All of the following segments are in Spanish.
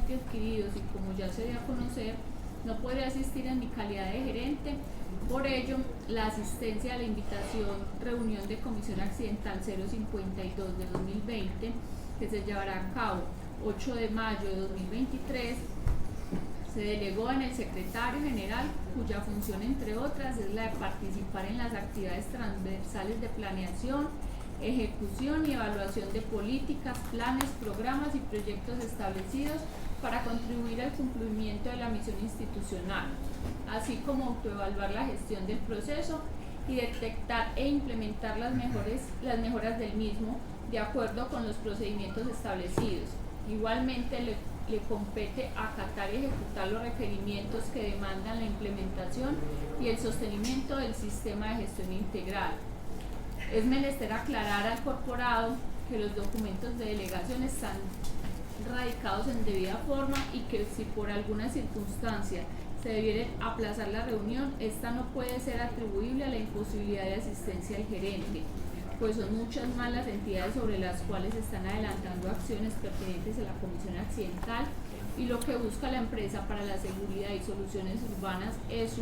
previamente adquiridos y como ya se dio a conocer, no podré asistir en mi calidad de gerente. Por ello, la asistencia a la invitación reunión de Comisión Accidental 052 de 2020, que se llevará a cabo 8 de mayo de 2023, se delegó en el secretario general, cuya función, entre otras, es la de participar en las actividades transversales de planeación, ejecución y evaluación de políticas, planes, programas y proyectos establecidos para contribuir al cumplimiento de la misión institucional, así como autoevaluar la gestión del proceso y detectar e implementar las mejoras del mismo de acuerdo con los procedimientos establecidos. Igualmente le compete acatar y ejecutar los requerimientos que demandan la implementación y el sostenimiento del sistema de gestión integral. Es menester aclarar al corporado que los documentos de delegación están radicados en debida forma y que si por alguna circunstancia se debiera aplazar la reunión, esta no puede ser atribuible a la imposibilidad de asistencia del gerente, pues son muchas más las entidades sobre las cuales se están adelantando acciones pertinentes a la Comisión Accidental, y lo que busca la empresa para la seguridad y soluciones urbanas es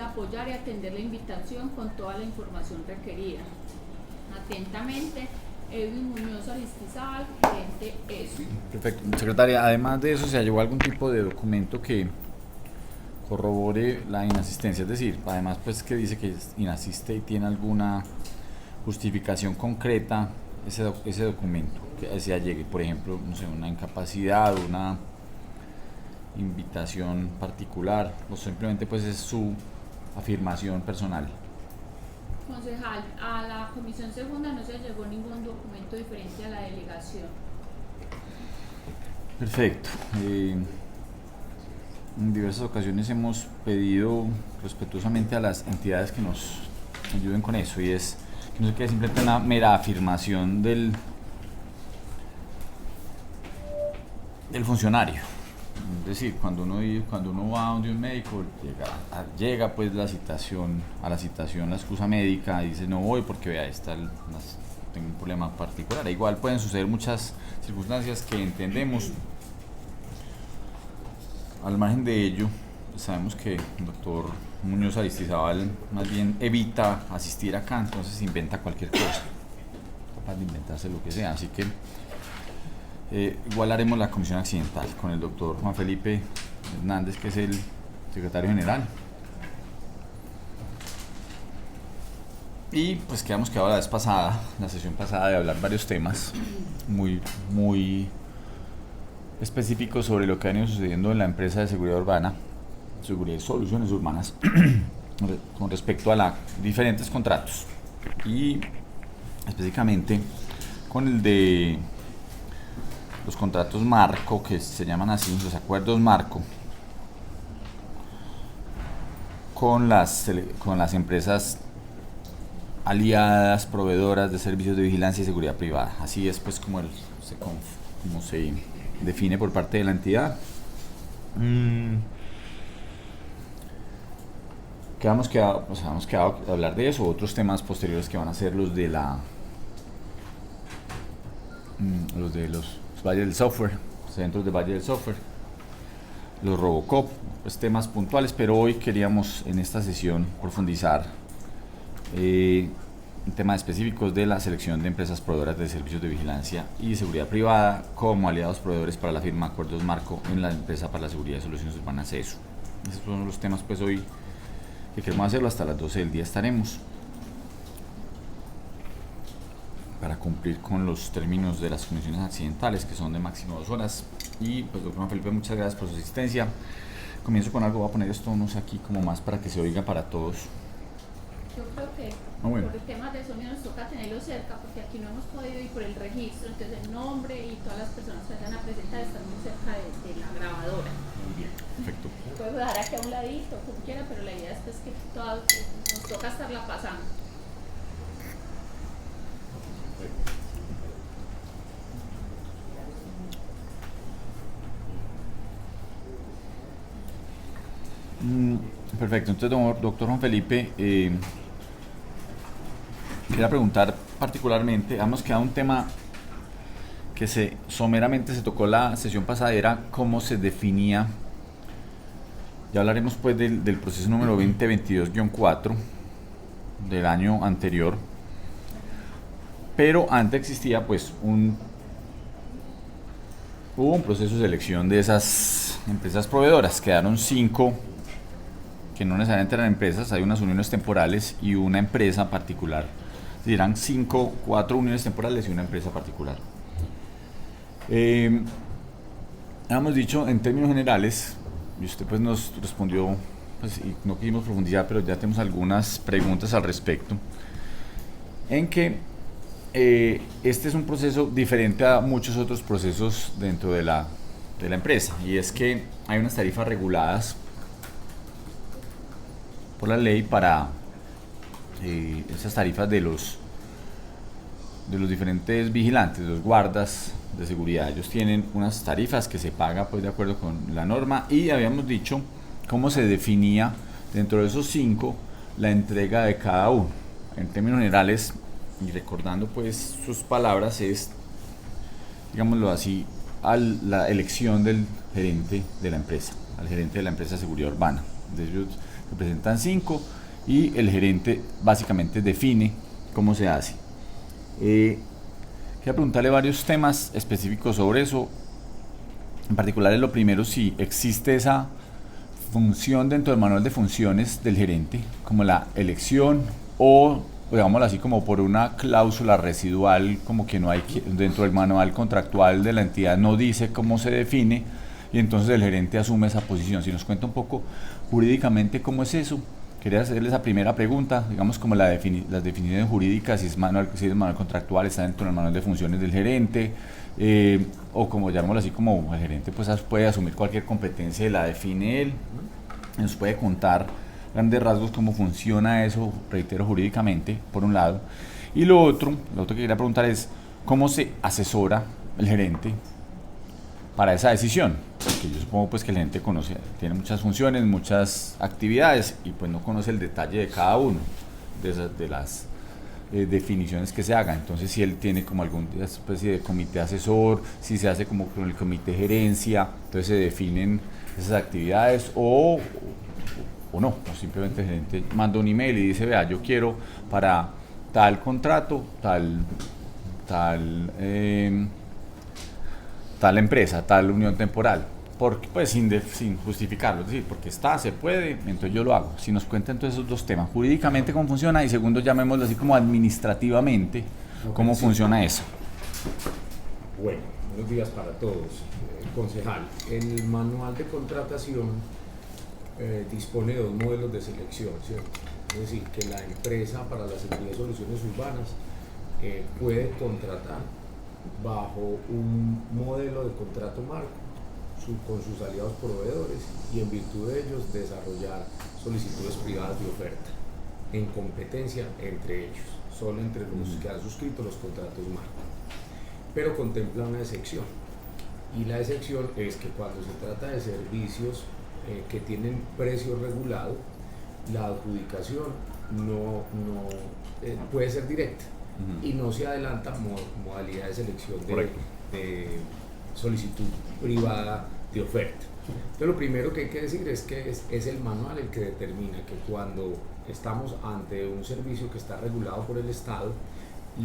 apoyar y atender la invitación con toda la información requerida. Atentamente, Edwin Muñoz Aristizábal, gerente ESU. Perfecto. Secretaria, además de eso, ¿se llegó algún tipo de documento que corrobore la inasistencia? Es decir, además pues que dice que inasiste y tiene alguna justificación concreta ese documento que se allegue, por ejemplo, no sé, una incapacidad, una invitación particular, o simplemente pues es su afirmación personal. Concejal, a la Comisión Segunda no se llegó ningún documento diferente a la delegación. Perfecto. En diversas ocasiones hemos pedido respetuosamente a las entidades que nos ayuden con eso, y es que no se quede simplemente una mera afirmación del funcionario. Es decir, cuando uno va donde un médico, llega pues a la citación, la excusa médica, y dice no voy porque vea, tengo un problema particular. Igual pueden suceder muchas circunstancias que entendemos. Al margen de ello, sabemos que el doctor Muñoz Aristizábal más bien evita asistir acá, entonces inventa cualquier cosa, capaz de inventarse lo que sea. Así que igual haremos la comisión accidental con el doctor Juan Felipe Hernández, que es el secretario general. Y pues quedamos quedado la sesión pasada, de hablar varios temas muy específicos sobre lo que ha venido sucediendo en la empresa de seguridad urbana, seguridad y soluciones urbanas, con respecto a diferentes contratos, y específicamente con el de los contratos marco, que se llaman así, los acuerdos marco, con las empresas aliadas, proveedoras de servicios de vigilancia y seguridad privada. Así es pues como se define por parte de la entidad. Hemos quedado a hablar de eso, otros temas posteriores que van a ser los de los Valle del Software, centros de Valle del Software, los Robocop, pues temas puntuales, pero hoy queríamos en esta sesión profundizar en temas específicos de la selección de empresas proveedoras de servicios de vigilancia y seguridad privada como aliados proveedores para la firma de acuerdos marco en la empresa para la seguridad y soluciones urbanas ESU. Esos son los temas pues hoy que queremos hacerlo. Hasta las 12 del día estaremos para cumplir con los términos de las comisiones accidentales, que son de máximo 2 horas. Y pues doctor Juan Felipe, muchas gracias por su asistencia. Comienzo con algo, voy a poner esto no sé, aquí como más para que se oiga para todos. Yo creo que por el tema de sonido nos toca tenerlo cerca, porque aquí no hemos podido ir por el registro, entonces el nombre y todas las personas que vayan a presentar están muy cerca de la grabadora. Muy bien, perfecto. Puedo dejar aquí a un ladito, como quiera, pero la idea es pues que nos toca estarla pasando. Perfecto, entonces doctor Juan Felipe, quería preguntar particularmente, hemos quedado un tema que someramente se tocó la sesión pasada era cómo se definía. Ya hablaremos pues del proceso número 2022-4 del año anterior, pero antes existía pues hubo un proceso de selección de esas empresas proveedoras. Quedaron 5 que no necesariamente eran empresas, hay unas uniones temporales y una empresa particular. Eran 4 uniones temporales y una empresa particular. Hemos dicho en términos generales, y usted pues nos respondió, pues, y no quisimos profundizar, pero ya tenemos algunas preguntas al respecto, en que este es un proceso diferente a muchos otros procesos dentro de la empresa, y es que hay unas tarifas reguladas por la ley para esas tarifas de los diferentes vigilantes, los guardas de seguridad. Ellos tienen unas tarifas que se paga pues de acuerdo con la norma, y habíamos dicho cómo se definía dentro de esos 5 la entrega de cada uno. En términos generales, y recordando pues sus palabras, es, digámoslo así, la elección del gerente de la empresa, al gerente de la empresa de seguridad urbana. De ellos se presentan 5 y el gerente básicamente define cómo se hace. Quería preguntarle varios temas específicos sobre eso. En particular, lo primero, si existe esa función dentro del manual de funciones del gerente, como la elección, o digámoslo así, como por una cláusula residual, como que no hay dentro del manual contractual de la entidad, no dice cómo se define, y entonces el gerente asume esa posición. Si nos cuenta un poco jurídicamente cómo es eso. Quería hacerle esa primera pregunta, digamos como las definiciones jurídicas, si es manual contractual, está dentro del manual de funciones del gerente, o como llamémoslo así, como el gerente pues puede asumir cualquier competencia y la define él. Nos puede contar grandes rasgos cómo funciona eso, reitero, jurídicamente, por un lado. Y lo otro que quería preguntar es cómo se asesora el gerente para esa decisión, porque yo supongo pues que el gerente tiene muchas funciones, muchas actividades, y pues no conoce el detalle de cada uno de las definiciones que se hagan. Entonces, si él tiene como alguna especie de comité asesor, si se hace como con el comité de gerencia, entonces se definen esas actividades, o no, o simplemente el gerente manda un email y dice, vea, yo quiero para tal contrato, tal empresa, tal unión temporal, porque pues sin justificarlo, es decir, porque se puede, entonces yo lo hago. Si nos cuenta entonces esos 2 temas, jurídicamente cómo funciona, y segundo, llamémoslo así como administrativamente, cómo funciona eso. Bueno, buenos días para todos. Concejal, el manual de contratación dispone de 2 modelos de selección, ¿cierto? Es decir, que la empresa para la seguridad de soluciones urbanas puede contratar bajo un modelo de contrato marco con sus aliados proveedores, y en virtud de ellos desarrollar solicitudes privadas de oferta en competencia entre ellos, solo entre los que han suscrito los contratos marco. Pero contempla una excepción, y la excepción es que cuando se trata de servicios que tienen precio regulado, la adjudicación no puede ser directa, y no se adelanta modalidad de selección de solicitud privada de oferta. Entonces, lo primero que hay que decir es que es el manual el que determina que cuando estamos ante un servicio que está regulado por el Estado,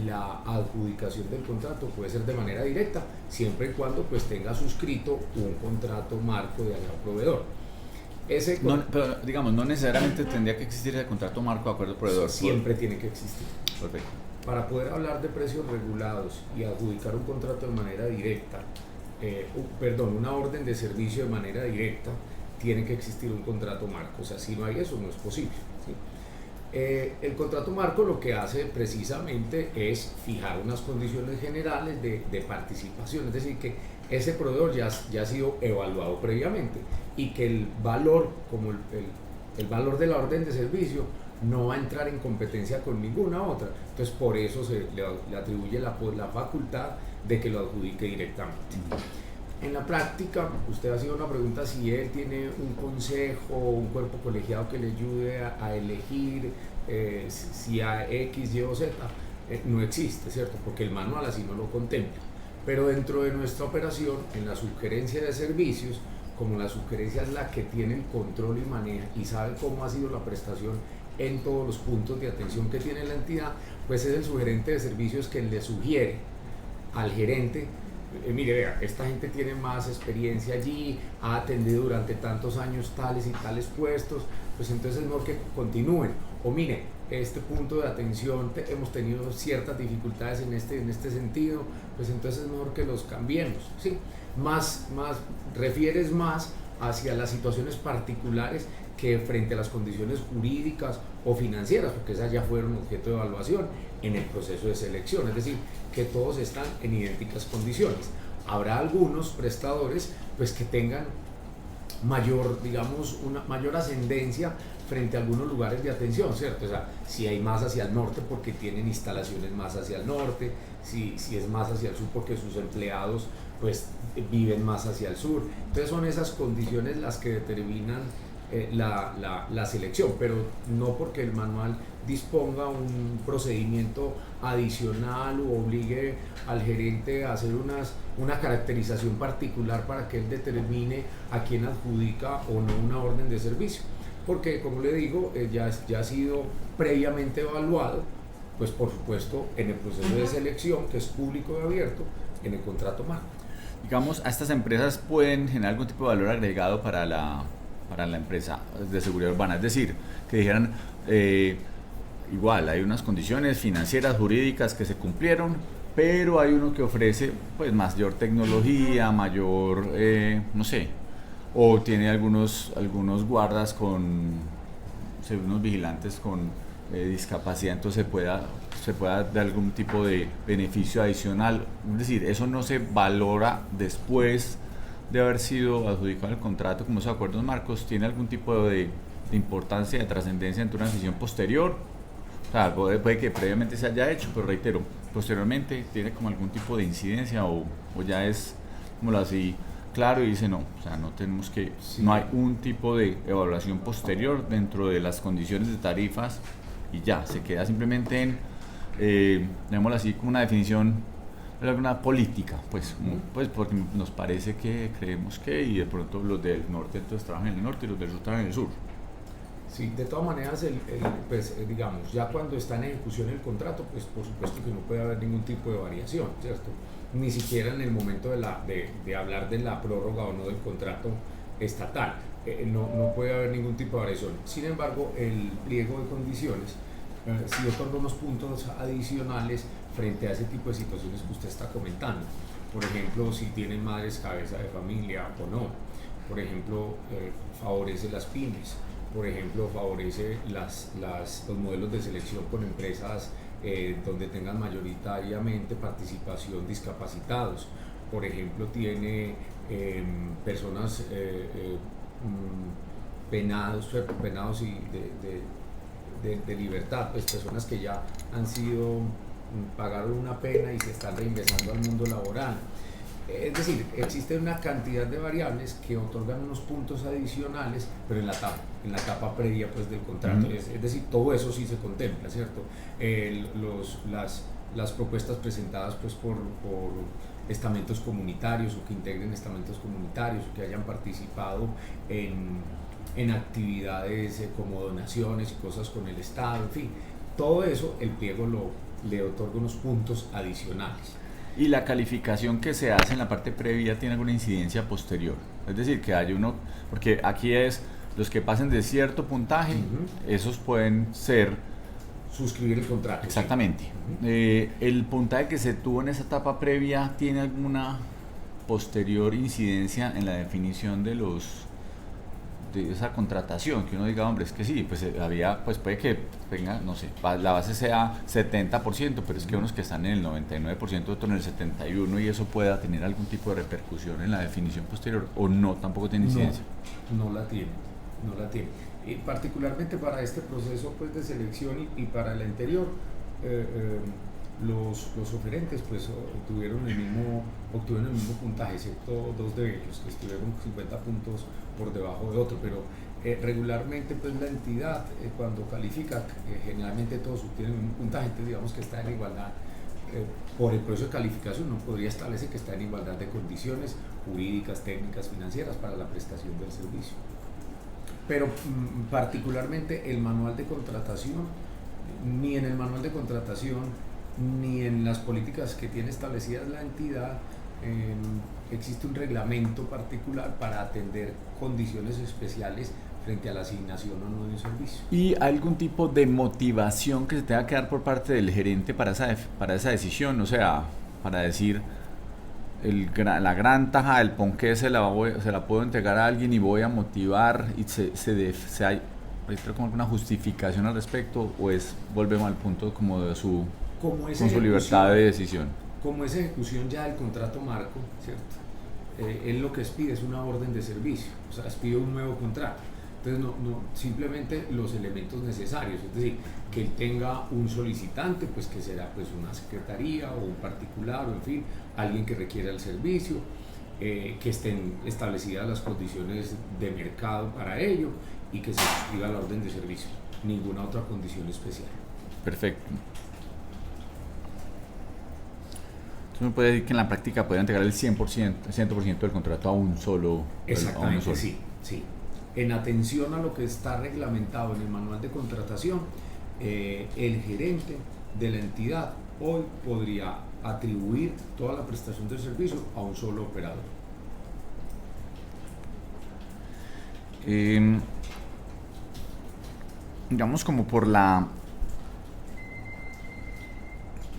la adjudicación del contrato puede ser de manera directa, siempre y cuando pues tenga suscrito un contrato marco de aliado proveedor. Pero digamos, no necesariamente tendría que existir el contrato marco de acuerdo proveedor. Siempre tiene que existir. Perfecto. Para poder hablar de precios regulados y adjudicar un contrato de manera directa, una orden de servicio de manera directa, tiene que existir un contrato marco. O sea, si no hay eso, no es posible, ¿sí? El contrato marco lo que hace precisamente es fijar unas condiciones generales de participación, es decir, que ese proveedor ya ha sido evaluado previamente, y que el valor, como el valor de la orden de servicio, no va a entrar en competencia con ninguna otra. Entonces, por eso se le atribuye la facultad de que lo adjudique directamente. En la práctica, usted hacía una pregunta si él tiene un consejo o un cuerpo colegiado que le ayude a elegir si a X, Y o Z. No existe, ¿cierto? Porque el manual así no lo contempla. Pero dentro de nuestra operación, en la subgerencia de servicios, como la subgerencia es la que tiene el control y maneja y sabe cómo ha sido la prestación en todos los puntos de atención que tiene la entidad, pues es el subgerente de servicios quien le sugiere al gerente, mire, vea, esta gente tiene más experiencia allí, ha atendido durante tantos años tales y tales puestos, pues entonces es mejor que continúen. O mire, este punto de atención hemos tenido ciertas dificultades en este sentido, pues entonces es mejor que los cambiemos, ¿sí? Refieres más hacia las situaciones particulares que frente a las condiciones jurídicas o financieras, porque esas ya fueron objeto de evaluación en el proceso de selección, es decir, que todos están en idénticas condiciones. Habrá algunos prestadores pues que tengan mayor, digamos, una mayor ascendencia frente a algunos lugares de atención, ¿cierto? O sea, si hay más hacia el norte porque tienen instalaciones más hacia el norte, si es más hacia el sur porque sus empleados pues viven más hacia el sur. Entonces son esas condiciones las que determinan la selección, pero no porque el manual disponga un procedimiento adicional o obligue al gerente a hacer una caracterización particular para que él determine a quién adjudica o no una orden de servicio, porque como le digo, ya ha sido previamente evaluado, pues por supuesto en el proceso de selección, que es público y abierto, en el contrato marco. Digamos, a estas empresas pueden generar algún tipo de valor agregado para la empresa de seguridad urbana, es decir, que dijeran, igual hay unas condiciones financieras, jurídicas que se cumplieron, pero hay uno que ofrece pues mayor tecnología, mayor, no sé, o tiene algunos guardas unos vigilantes con discapacidad, entonces se pueda dar algún tipo de beneficio adicional, es decir, eso no se valora después de haber sido adjudicado el contrato como esos acuerdos marcos, tiene algún tipo de importancia, de trascendencia en una decisión posterior. O sea, puede que previamente se haya hecho, pero reitero, posteriormente tiene como algún tipo de incidencia o ya es como así claro y dice no, o sea, no tenemos que, sí, no hay un tipo de evaluación posterior dentro de las condiciones de tarifas y ya, se queda simplemente en, llamémoslo así, como una definición, alguna política, pues porque nos parece que creemos que, y de pronto los del norte entonces trabajan en el norte y los del sur trabajan en el sur. Sí, de todas maneras, digamos, ya cuando está en ejecución el contrato, pues por supuesto que no puede haber ningún tipo de variación, ¿cierto? Ni siquiera en el momento de hablar de la prórroga o no del contrato estatal, no puede haber ningún tipo de variación. Sin embargo, el pliego de condiciones sí otorga unos puntos adicionales frente a ese tipo de situaciones que usted está comentando. Por ejemplo, si tienen madres cabeza de familia o no. Por ejemplo, favorece las pymes. Por ejemplo, favorece los modelos de selección con empresas donde tengan mayoritariamente participación discapacitados. Por ejemplo, tiene personas penados y de libertad, pues personas que ya pagaron una pena y se están reingresando al mundo laboral. Es decir, existe una cantidad de variables que otorgan unos puntos adicionales, pero en la etapa previa pues, del contrato. Es decir, todo eso sí se contempla, ¿cierto? Las propuestas presentadas pues, por estamentos comunitarios o que integren estamentos comunitarios o que hayan participado en actividades como donaciones y cosas con el Estado, en fin, todo eso el pliego le otorga unos puntos adicionales. ¿Y la calificación que se hace en la parte previa tiene alguna incidencia posterior? Es decir, que hay uno, porque aquí es los que pasen de cierto puntaje, esos pueden ser... suscribir el contrato. Exactamente. Sí. ¿El puntaje que se tuvo en esa etapa previa tiene alguna posterior incidencia en la definición de esa contratación? Que uno diga, hombre, es que sí, pues puede que tenga, no sé, la base sea 70%, pero es que unos que están en el 99%, otros en el 71%, y eso pueda tener algún tipo de repercusión en la definición posterior, o no, tampoco tiene incidencia. No la tiene. Y particularmente para este proceso pues, de selección y para el anterior, los oferentes pues, obtuvieron el mismo puntaje, excepto dos de ellos que estuvieron 50 puntos por debajo de otro, pero regularmente pues, la entidad cuando califica, generalmente todos obtienen un puntaje, entonces digamos que está en igualdad por el proceso de calificación uno podría establecer que está en igualdad de condiciones jurídicas, técnicas, financieras para la prestación del servicio. Pero particularmente el manual de contratación, ni en el manual de contratación, ni en las políticas que tiene establecidas la entidad, existe un reglamento particular para atender condiciones especiales frente a la asignación o no de un servicio. ¿Y algún tipo de motivación que se tenga que dar por parte del gerente para esa decisión? O sea, para decir, la gran taja del ponqué se la puedo entregar a alguien y voy a motivar, y ¿hay como alguna justificación al respecto, o volvemos al punto como de su libertad de decisión? Como es ejecución ya del contrato marco, ¿cierto? Él lo que pide es una orden de servicio, o sea, pide un nuevo contrato. Entonces, no simplemente los elementos necesarios, es decir, que él tenga un solicitante, pues que será pues una secretaría o un particular, o en fin, alguien que requiera el servicio, que estén establecidas las condiciones de mercado para ello y que se escriba la orden de servicio, ninguna otra condición especial. Perfecto. Entonces uno puede decir que en la práctica puede entregar el 100% del contrato a un solo. Exactamente, sí. En atención a lo que está reglamentado en el manual de contratación, el gerente de la entidad hoy podría atribuir toda la prestación del servicio a un solo operador. Digamos, como por la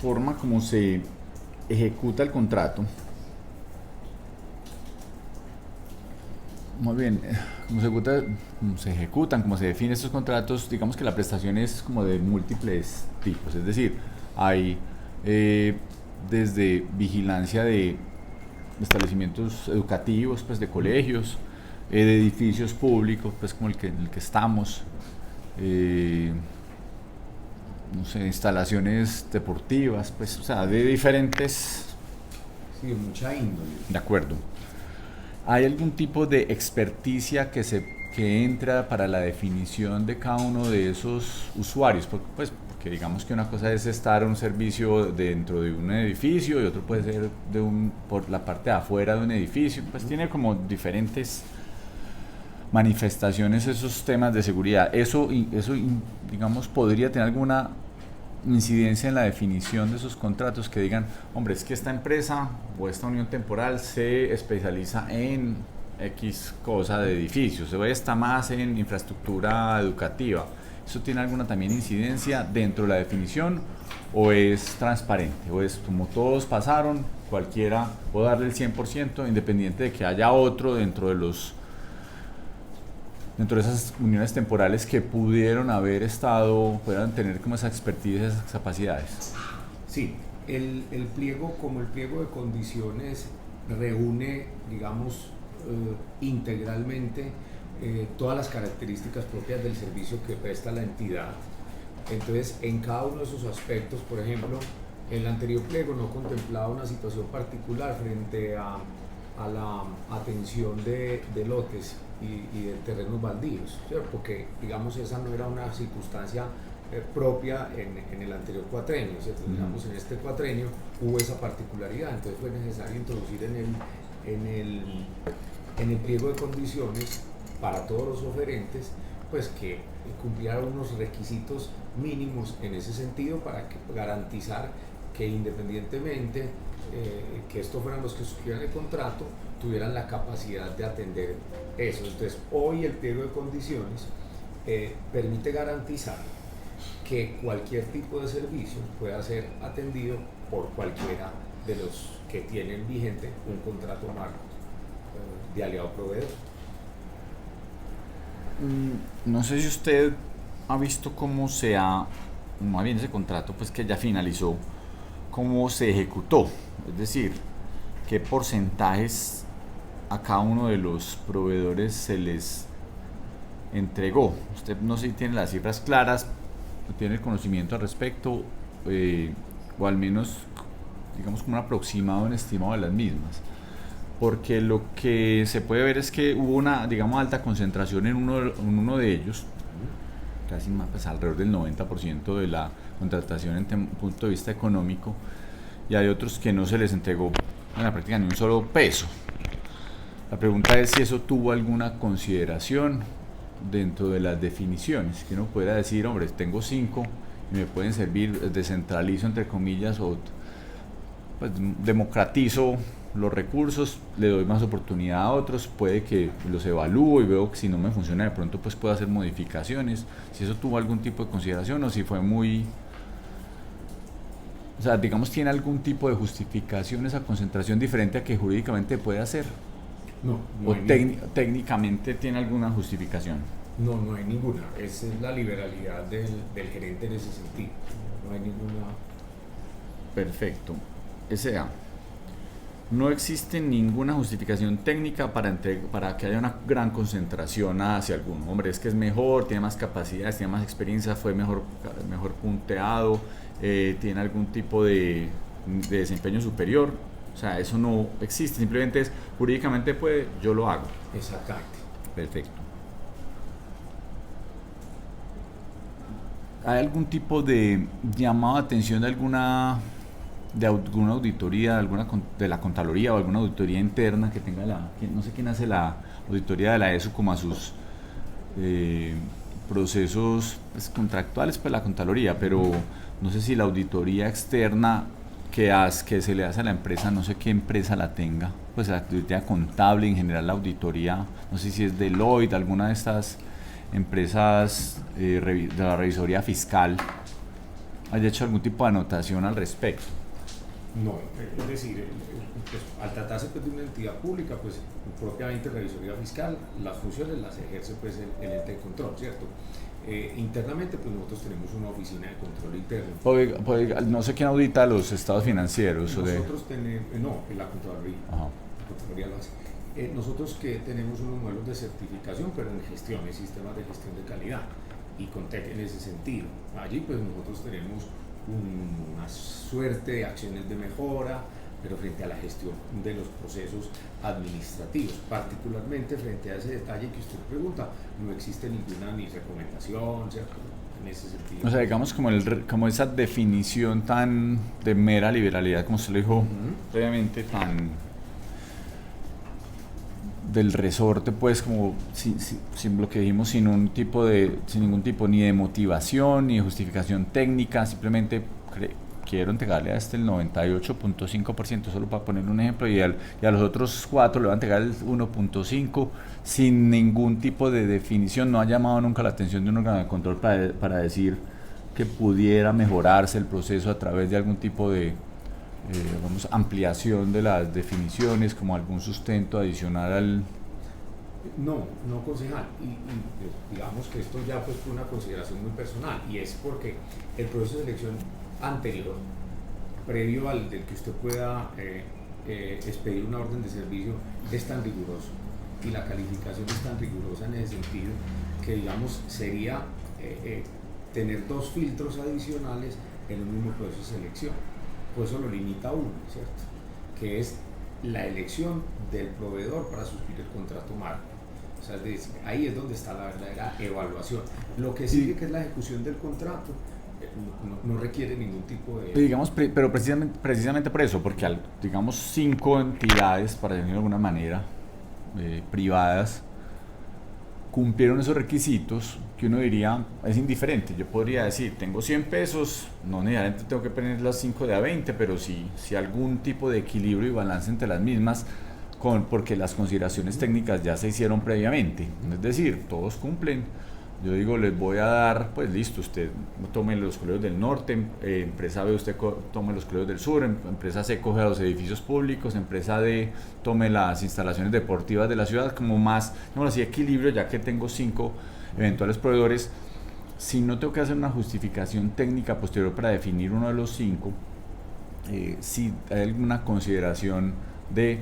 forma como se ejecuta el contrato. Muy bien, como se ejecutan, como se definen estos contratos, digamos que la prestación es como de múltiples tipos, es decir, hay desde vigilancia de establecimientos educativos, pues de colegios, de edificios públicos, pues como el que estamos, no sé, instalaciones deportivas, pues, o sea, de diferentes... Sí, de mucha índole. De acuerdo. ¿Hay algún tipo de experticia que entra para la definición de cada uno de esos usuarios? Porque digamos que una cosa es estar un servicio dentro de un edificio y otro puede ser por la parte de afuera de un edificio, pues tiene como diferentes manifestaciones esos temas de seguridad. Eso digamos, podría tener alguna incidencia en la definición de esos contratos que digan, hombre, es que esta empresa o esta unión temporal se especializa en X cosa de edificios, o está más en infraestructura educativa. ¿Eso tiene alguna también incidencia dentro de la definición o es transparente? ¿O es como todos pasaron, cualquiera puede darle el 100% independiente de que haya otro dentro de esas uniones temporales que pudieran tener como esa expertise, esas capacidades? Sí, el pliego, como el pliego de condiciones, reúne, digamos, integralmente todas las características propias del servicio que presta la entidad. Entonces, en cada uno de esos aspectos, por ejemplo, el anterior pliego no contemplaba una situación particular frente a la atención de lotes y de terrenos baldíos, ¿cierto? Porque, digamos, esa no era una circunstancia propia en el anterior cuatrenio, ¿cierto? Digamos, en este cuatrenio hubo esa particularidad, entonces fue necesario introducir en el pliego de condiciones para todos los oferentes, pues que cumplieran unos requisitos mínimos en ese sentido para garantizar que independientemente que estos fueran los que suscribieran el contrato, tuvieran la capacidad de atender eso. Entonces, hoy el pliego de condiciones permite garantizar que cualquier tipo de servicio pueda ser atendido por cualquiera de los que tienen vigente un contrato marco de aliado proveedor. No sé si usted ha visto más bien ese contrato pues que ya finalizó, cómo se ejecutó, es decir, qué porcentajes a cada uno de los proveedores se les entregó. Usted no sé si tiene las cifras claras, tiene el conocimiento al respecto, o al menos digamos como un aproximado, un estimado de las mismas, porque lo que se puede ver es que hubo una, digamos, alta concentración en uno de ellos, casi más, pues, alrededor del 90% de la contratación en punto de vista económico, y hay otros que no se les entregó en la práctica ni un solo peso. La pregunta es si eso tuvo alguna consideración dentro de las definiciones, que uno pueda decir, hombre, tengo 5 y me pueden servir, descentralizo entre comillas, o pues, democratizo los recursos, le doy más oportunidad a otros, puede que los evalúo y veo que si no me funciona de pronto pues puedo hacer modificaciones, si eso tuvo algún tipo de consideración o si fue muy, o sea, digamos, tiene algún tipo de justificación esa concentración diferente a que jurídicamente puede hacer. No, ¿O técnicamente tiene alguna justificación? No, no hay ninguna. Esa es la liberalidad del gerente en ese sentido. No hay ninguna. Perfecto. S.A. No existe ninguna justificación técnica para que haya una gran concentración hacia alguno. Hombre, es que es mejor, tiene más capacidades, tiene más experiencia, fue mejor punteado, tiene algún tipo de desempeño superior. O sea, eso no existe, simplemente es jurídicamente puede, yo lo hago. Exactamente. Perfecto. ¿Hay algún tipo de llamado de atención de alguna auditoría, de la Contraloría o alguna auditoría interna que tenga no sé quién hace la auditoría de la ESO como a sus procesos pues, contractuales para la Contraloría, pero no sé si la auditoría externa que se le hace a la empresa, no sé qué empresa la tenga, pues la auditoría contable, en general la auditoría, no sé si es Deloitte, alguna de estas empresas de la revisoría fiscal, haya hecho algún tipo de anotación al respecto. No, es decir, pues, al tratarse pues, de una entidad pública, pues propiamente revisoría fiscal, las funciones las ejerce pues el ente de control, ¿cierto? Internamente pues nosotros tenemos una oficina de control interno. No sé quién audita los estados financieros. Nosotros tenemos, no, la Contraloría. La Contraloría lo hace. Nosotros que tenemos unos modelos de certificación, pero en gestiones, sistemas de gestión de calidad y Contec en ese sentido. Allí pues nosotros tenemos una suerte de acciones de mejora, pero frente a la gestión de los procesos administrativos, particularmente frente a ese detalle que usted pregunta, no existe ninguna ni recomendación, ¿cierto? En ese sentido. O sea, digamos como esa definición tan de mera liberalidad, como usted lo dijo previamente, tan del resorte, pues como sin lo que dijimos, sin ningún tipo ni de motivación ni de justificación técnica, simplemente quiero entregarle a este el 98.5%, solo para poner un ejemplo, y a los otros 4 le van a entregar el 1.5% sin ningún tipo de definición. No ha llamado nunca la atención de un órgano de control para decir que pudiera mejorarse el proceso a través de algún tipo de ampliación de las definiciones, como algún sustento adicional al... No, concejal, y digamos que esto ya pues fue una consideración muy personal, y es porque el proceso de selección anterior, previo al del que usted pueda expedir una orden de servicio, es tan riguroso, y la calificación es tan rigurosa en ese sentido, que digamos sería tener 2 filtros adicionales en un mismo proceso de selección. Por eso lo limita a uno, ¿cierto? Que es la elección del proveedor para suscribir el contrato marco. O sea, ahí es donde está la verdadera evaluación. Lo que sigue, que es la ejecución del contrato, no requiere ningún tipo de... Digamos, pero precisamente por eso, porque digamos 5 entidades, para decirlo de alguna manera, privadas, cumplieron esos requisitos que uno diría es indiferente. Yo podría decir, tengo 100 pesos, no necesariamente tengo que poner las 5 de a 20, pero si algún tipo de equilibrio y balance entre las mismas, porque las consideraciones técnicas ya se hicieron previamente. Es decir, todos cumplen. Yo digo, les voy a dar, pues listo, usted tome los colegios del norte, empresa B usted tome los colegios del sur, empresa C coge los edificios públicos, empresa D tome las instalaciones deportivas de la ciudad, como más, digamos así, equilibrio, ya que tengo 5 eventuales proveedores. Si no tengo que hacer una justificación técnica posterior para definir uno de los 5, si hay alguna consideración de...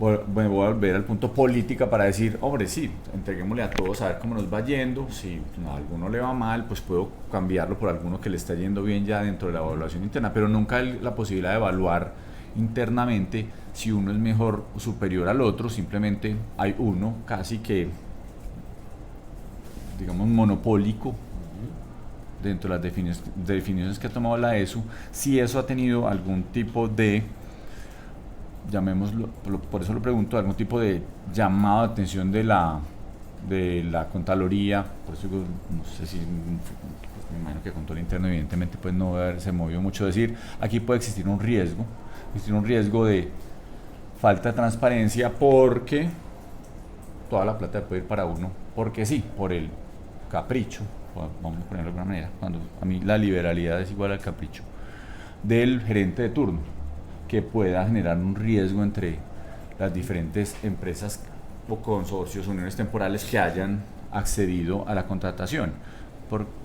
Bueno, voy a volver al punto política para decir, hombre, sí, entreguémosle a todos a ver cómo nos va yendo. Si a alguno le va mal, pues puedo cambiarlo por alguno que le está yendo bien ya dentro de la evaluación interna, pero nunca hay la posibilidad de evaluar internamente si uno es mejor o superior al otro. Simplemente hay uno casi que, digamos, monopólico dentro de las definiciones que ha tomado la ESU, si eso ha tenido algún tipo de, llamémoslo, por eso lo pregunto, algún tipo de llamado de atención de la Contraloría. Por eso digo, no sé si, pues me imagino que control interno evidentemente pues no se movió mucho decir, aquí puede existir un riesgo de falta de transparencia porque toda la plata puede ir para uno, porque sí, por el capricho, vamos a ponerlo de alguna manera, cuando a mí la liberalidad es igual al capricho del gerente de turno, que pueda generar un riesgo entre las diferentes empresas o consorcios, uniones temporales que hayan accedido a la contratación,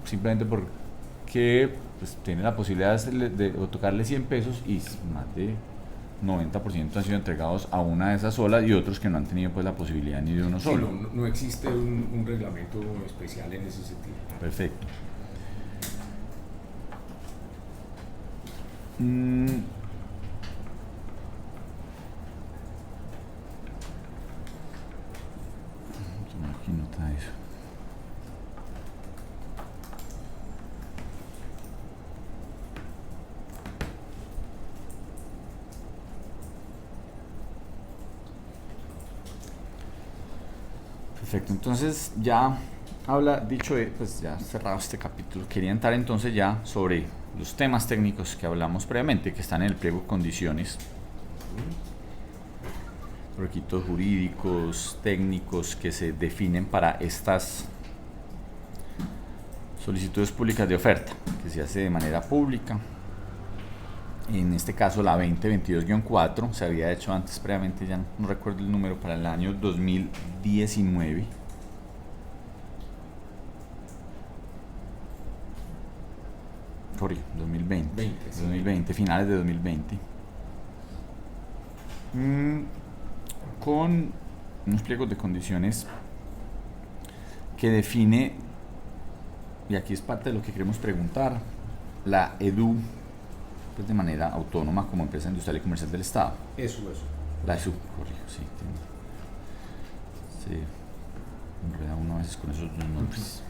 simplemente porque pues, tiene la posibilidad de tocarle 100 pesos y más de 90% han sido entregados a una de esas solas y otros que no han tenido pues la posibilidad ni de uno solo. Sí, no existe un reglamento especial en ese sentido. Perfecto. Aquí nota eso. Perfecto, entonces ya dicho, pues ya cerrado este capítulo, quería entrar entonces ya sobre los temas técnicos que hablamos previamente, que están en el pliego de condiciones, requisitos jurídicos, técnicos que se definen para estas solicitudes públicas de oferta, que se hace de manera pública. En este caso la 2022-4 se había hecho antes previamente, ya no recuerdo el número, para el año 2019. Sorry, 2020, finales de 2020. Con unos pliegos de condiciones que define, y aquí es parte de lo que queremos preguntar, la EDU pues de manera autónoma como empresa industrial y comercial del Estado. Eso. La ESU, corrijo, sí. Se enreda uno a veces con esos dos nombres.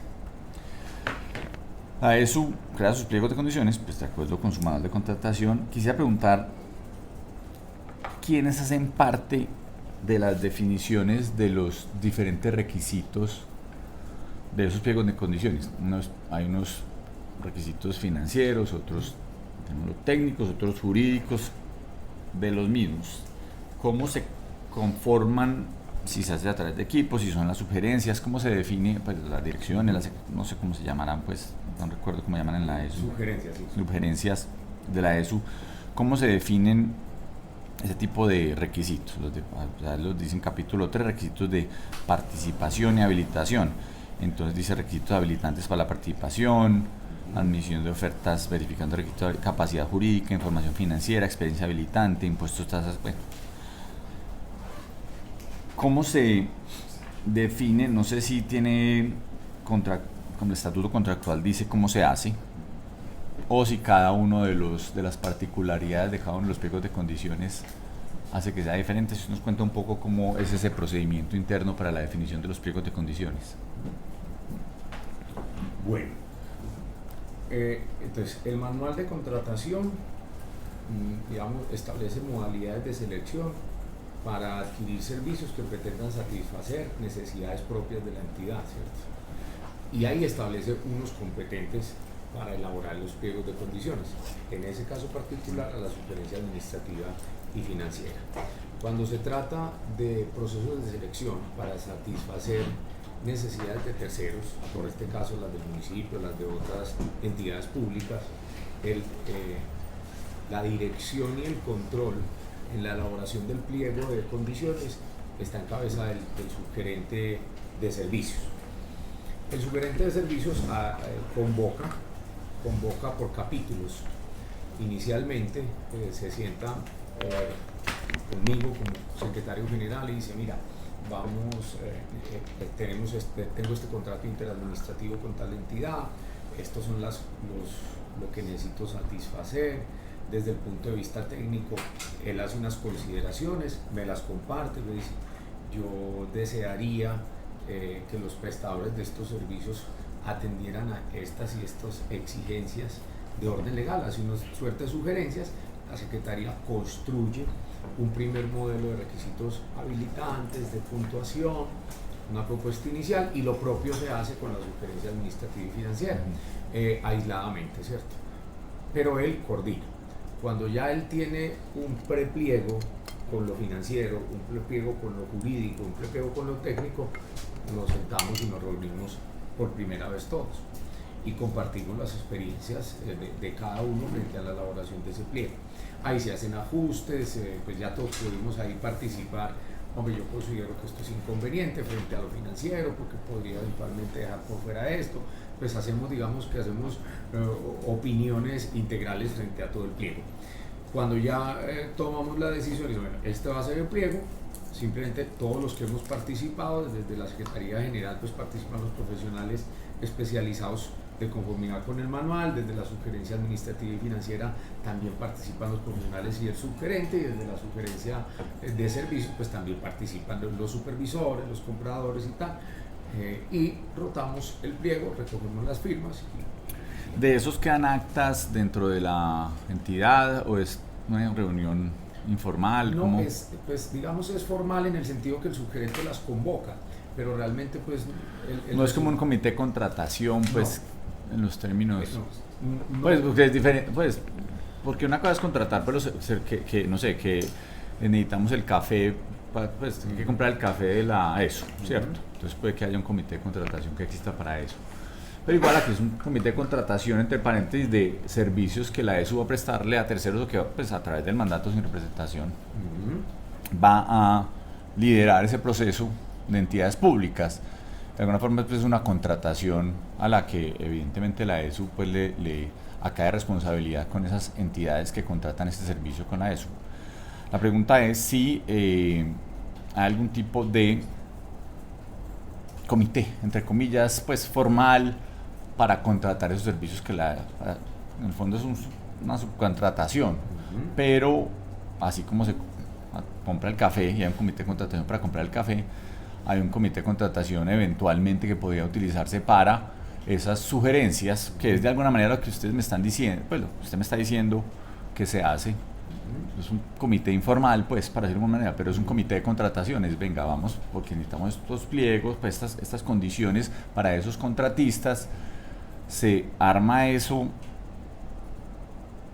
La ESU crea sus pliegos de condiciones, pues de acuerdo con su manual de contratación. Quisiera preguntar, ¿quiénes hacen parte de las definiciones de los diferentes requisitos de esos pliegos de condiciones? Hay unos requisitos financieros, otros técnicos, otros jurídicos, de los mismos. ¿Cómo se conforman? Si se hace a través de equipos, si son las sugerencias, ¿cómo se define pues, las direcciones? No sé cómo se llamarán, pues no recuerdo cómo llaman en la ESU. Sugerencias de la ESU. ¿Cómo se definen ese tipo de requisitos? Los dicen capítulo 3, requisitos de participación y habilitación. Entonces dice requisitos habilitantes para la participación, admisión de ofertas, verificando requisitos de capacidad jurídica, información financiera, experiencia habilitante, impuestos, tasas, bueno. ¿Cómo se define? No sé si tiene como el estatuto contractual dice cómo se hace, o si cada uno de las particularidades de cada uno de los pliegos de condiciones hace que sea diferente. Si nos cuenta un poco cómo es ese procedimiento interno para la definición de los pliegos de condiciones. Bueno, entonces el manual de contratación, digamos, establece modalidades de selección para adquirir servicios que pretendan satisfacer necesidades propias de la entidad, ¿cierto? Y ahí establece unos competentes para elaborar los pliegos de condiciones, en ese caso particular a la sugerencia administrativa y financiera. Cuando se trata de procesos de selección para satisfacer necesidades de terceros, por este caso las del municipio, las de otras entidades públicas, la dirección y el control en la elaboración del pliego de condiciones está en cabeza del subgerente de servicios. El subgerente de servicios convoca por capítulos. Inicialmente se sienta conmigo como secretario general y dice, mira, tengo este contrato interadministrativo con tal entidad, estos son lo que necesito satisfacer. Desde el punto de vista técnico, él hace unas consideraciones, me las comparte, me dice, yo desearía que los prestadores de estos servicios atendieran a estas y estas exigencias de orden legal, hace una suerte de sugerencias, la Secretaría construye un primer modelo de requisitos habilitantes, de puntuación, una propuesta inicial, y lo propio se hace con la sugerencia administrativa y financiera, aisladamente, ¿cierto? Pero él coordina. Cuando ya él tiene un prepliego con lo financiero, un prepliego con lo jurídico, un prepliego con lo técnico, nos sentamos y nos reunimos por primera vez todos y compartimos las experiencias de cada uno frente a la elaboración de ese pliego. Ahí se hacen ajustes, pues ya todos pudimos ahí participar. Hombre, yo considero que esto es inconveniente frente a lo financiero porque podría eventualmente dejar por fuera esto. Pues hacemos, digamos que hacemos opiniones integrales frente a todo el pliego. Cuando ya tomamos la decisión, y bueno, este va a ser el pliego, simplemente todos los que hemos participado, desde la Secretaría General, pues participan los profesionales especializados de conformidad con el manual, desde la sugerencia administrativa y financiera también participan los profesionales y el subgerente, y desde la sugerencia de servicios pues también participan los supervisores, los compradores y tal, y rotamos el pliego, recogemos las firmas. ¿De esos quedan actas dentro de la entidad o es una reunión informal? No, ¿Cómo? pues digamos es formal en el sentido que el subgerente las convoca, pero realmente pues... No es como un comité de contratación, pues, no, en los términos... No, pues, porque es diferente, pues, porque una cosa es contratar, pero no sé, que necesitamos el café, pues, hay que comprar el café de la ESO, ¿cierto? Entonces puede que haya un comité de contratación que exista para eso. Pero igual aquí es un comité de contratación, entre paréntesis, de servicios que la ESO va a prestarle a terceros o que pues, a través del mandato sin representación va a liderar ese proceso de entidades públicas. De alguna forma pues, es una contratación a la que evidentemente la ESO pues, le acae responsabilidad con esas entidades que contratan este servicio con la ESO. La pregunta es si hay algún tipo de comité, entre comillas, pues formal, para contratar esos servicios que en el fondo es una subcontratación, pero así como se compra el café y hay un comité de contratación para comprar el café, hay un comité de contratación eventualmente que podría utilizarse para esas sugerencias, que es de alguna manera lo que ustedes me están diciendo, pues lo que usted me está diciendo que se hace. Es un comité informal, pues, para decirlo de alguna manera, pero es un comité de contrataciones. Venga, vamos, porque necesitamos estos pliegos, pues, estas condiciones para esos contratistas. Se arma eso,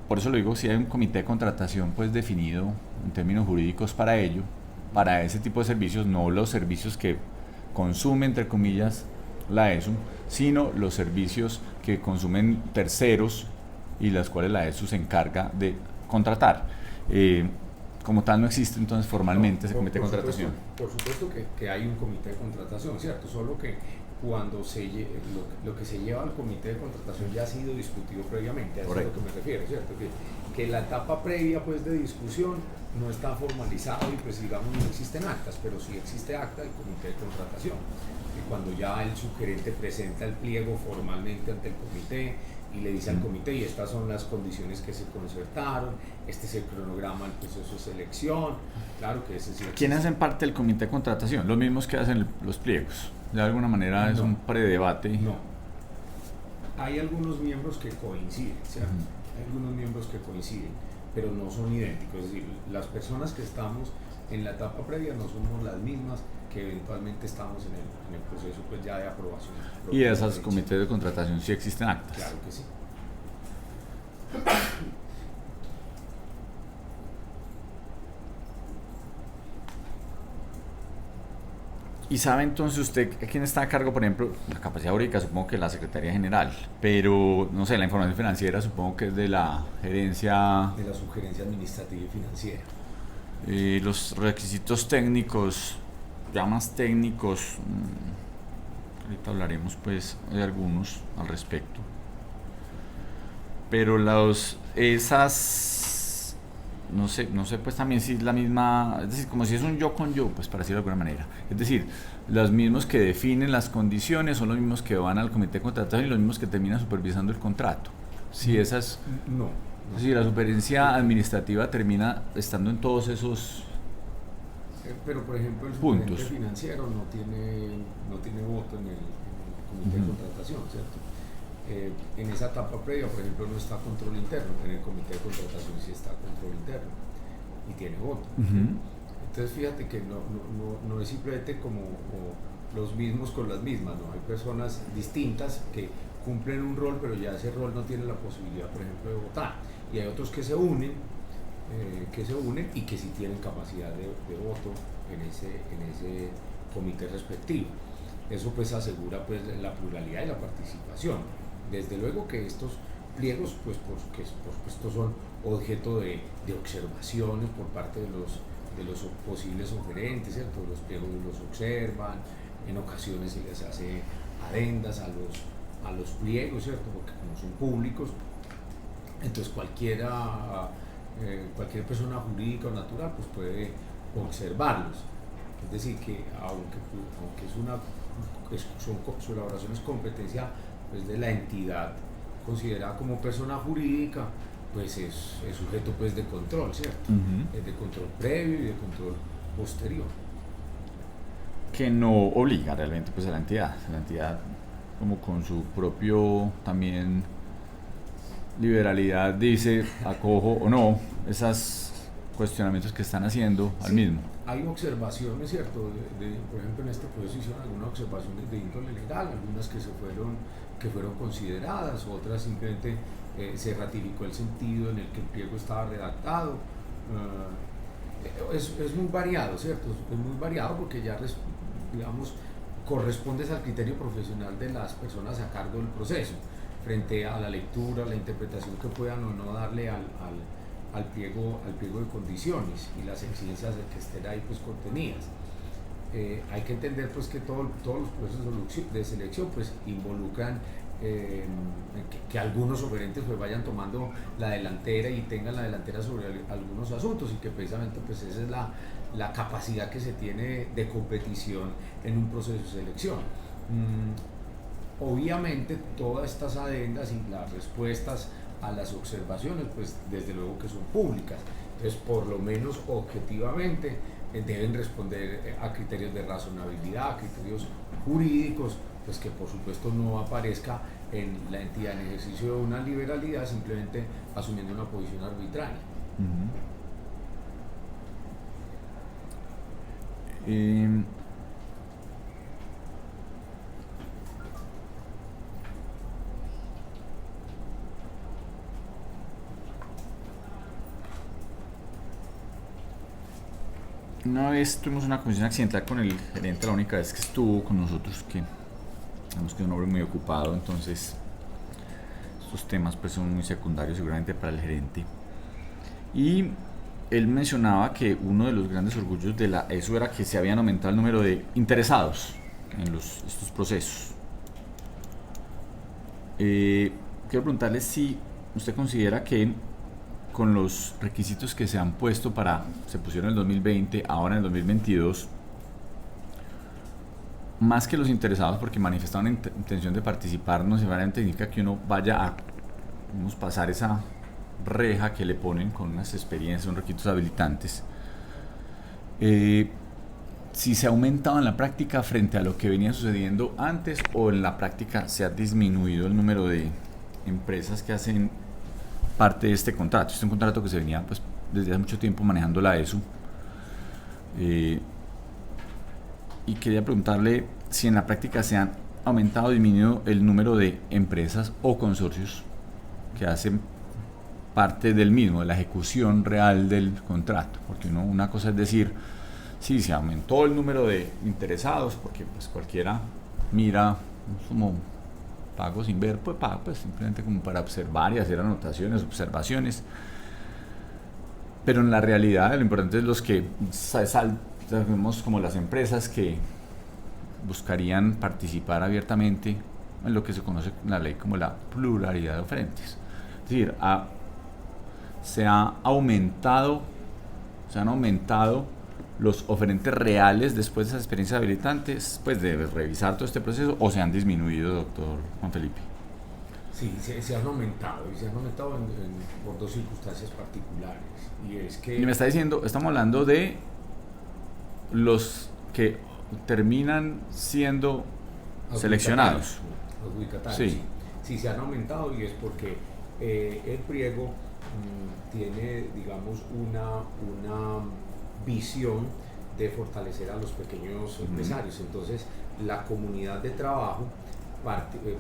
por eso lo digo, si hay un comité de contratación pues definido en términos jurídicos para ello, para ese tipo de servicios, no los servicios que consume entre comillas la ESO, sino los servicios que consumen terceros y las cuales la ESO se encarga de contratar. Como tal no existe entonces formalmente ese comité de contratación. Por supuesto que hay un comité de contratación, ¿cierto? Solo que cuando lo que se lleva al comité de contratación ya ha sido discutido previamente, a eso es a lo que me refiero, ¿cierto? Que la etapa previa pues, de discusión no está formalizada y pues digamos no existen actas, pero sí existe acta del comité de contratación. Y cuando ya el subgerente presenta el pliego formalmente ante el comité y le dice al comité, y estas son las condiciones que se concertaron, este es el cronograma del proceso de selección, claro que ese sí. ¿Quiénes hacen parte del comité de contratación? Los mismos que hacen los pliegos. De alguna manera es un predebate. No. Hay algunos miembros que coinciden, ¿cierto? Hay algunos miembros que coinciden, pero no son idénticos. Es decir, las personas que estamos en la etapa previa no somos las mismas que eventualmente estamos en el proceso pues, ya de aprobación. ¿Y esas comités de contratación sí existen actas? Claro que sí. Y sabe entonces usted quién está a cargo, por ejemplo, la capacidad jurídica, supongo que la Secretaría General, pero no sé, la información financiera supongo que es de la gerencia... De la sugerencia administrativa y financiera. Los requisitos técnicos, ya más técnicos, ahorita hablaremos pues de algunos al respecto, pero esas, no sé pues también si es la misma, es decir, como si es un yo con yo, pues para decirlo de alguna manera, es decir, los mismos que definen las condiciones son los mismos que van al comité de contratación y los mismos que terminan supervisando el contrato. Si esas... No. Es decir, la supervivencia administrativa termina estando en todos esos pero por ejemplo el puntos. subgerente financiero no tiene voto en el comité de contratación, ¿cierto? En esa etapa previa, por ejemplo, no está control interno, en el comité de contratación sí está control interno y tiene voto. Entonces fíjate que no es simplemente como los mismos con las mismas, ¿no? Hay personas distintas que cumplen un rol, pero ya ese rol no tiene la posibilidad, por ejemplo, de votar. Y hay otros que se unen y que sí tienen capacidad de voto en ese comité respectivo. Eso pues asegura pues la pluralidad y la participación. Desde luego que estos pliegos, pues porque por supuesto son objeto de observaciones por parte de los posibles oferentes, ¿cierto? Los pliegos los observan, en ocasiones se les hace adendas a los pliegos, ¿cierto? Porque como son públicos, entonces cualquier persona jurídica o natural pues puede observarlos. Es decir, que aunque su elaboración es competencia pues, de la entidad considerada como persona jurídica, pues es sujeto pues, de control, ¿cierto? De control previo y de control posterior. Que no obliga realmente pues, a la entidad como con su propio también liberalidad dice acojo o no esos cuestionamientos que están haciendo al mismo. Hay observaciones, ¿cierto? Por ejemplo, en este proceso hicieron algunas observaciones de índole legal, algunas que fueron consideradas, otras simplemente se ratificó el sentido en el que el pliego estaba redactado. Es muy variado, ¿cierto? Es muy variado porque ya, digamos, corresponde al criterio profesional de las personas a cargo del proceso, frente a la lectura, la interpretación que puedan o no darle al pliego de condiciones y las exigencias que estén ahí pues contenidas. Hay que entender pues que todos los procesos de selección pues involucran que algunos oferentes pues vayan tomando la delantera y tengan la delantera sobre algunos asuntos y que precisamente pues esa es la capacidad que se tiene de competición en un proceso de selección. Obviamente todas estas adendas y las respuestas a las observaciones pues desde luego que son públicas, entonces por lo menos objetivamente deben responder a criterios de razonabilidad, a criterios jurídicos, pues que por supuesto no aparezca en la entidad en ejercicio de una liberalidad simplemente asumiendo una posición arbitraria. Una vez tuvimos una comisión accidental con el gerente, la única vez que estuvo con nosotros, que digamos que es un hombre muy ocupado, entonces estos temas pues son muy secundarios seguramente para el gerente. Y él mencionaba que uno de los grandes orgullos de la ESO era que se habían aumentado el número de interesados en estos procesos. Quiero preguntarle si usted considera que con los requisitos que se han puesto se pusieron en el 2020, ahora en el 2022, más que los interesados, porque manifestaron intención de participar, no necesariamente significa que uno vaya a pasar esa reja que le ponen con unas experiencias, unos requisitos habilitantes. Si se ha aumentado en la práctica frente a lo que venía sucediendo antes, o en la práctica se ha disminuido el número de empresas que hacen parte de este contrato. Este es un contrato que se venía pues, desde hace mucho tiempo manejando la ESU. Y quería preguntarle si en la práctica se han aumentado o disminuido el número de empresas o consorcios que hacen parte del mismo, de la ejecución real del contrato. Porque una cosa es decir, sí, se aumentó el número de interesados, porque pues cualquiera mira como pago sin ver, pues pago pues simplemente como para observar y hacer anotaciones, observaciones. Pero en la realidad lo importante es los que vemos como las empresas que buscarían participar abiertamente en lo que se conoce en la ley como la pluralidad de oferentes. Es decir, se han aumentado los oferentes reales después de esas experiencias habilitantes, pues de revisar todo este proceso, o se han disminuido, doctor Juan Felipe. Sí, se han aumentado, y se han aumentado por dos circunstancias particulares. Y es que... Y me está diciendo, estamos hablando de los que terminan siendo seleccionados. Adjudicatarios. Sí. Sí, se han aumentado y es porque el pliego tiene, digamos, una visión de fortalecer a los pequeños empresarios. Entonces, la comunidad de trabajo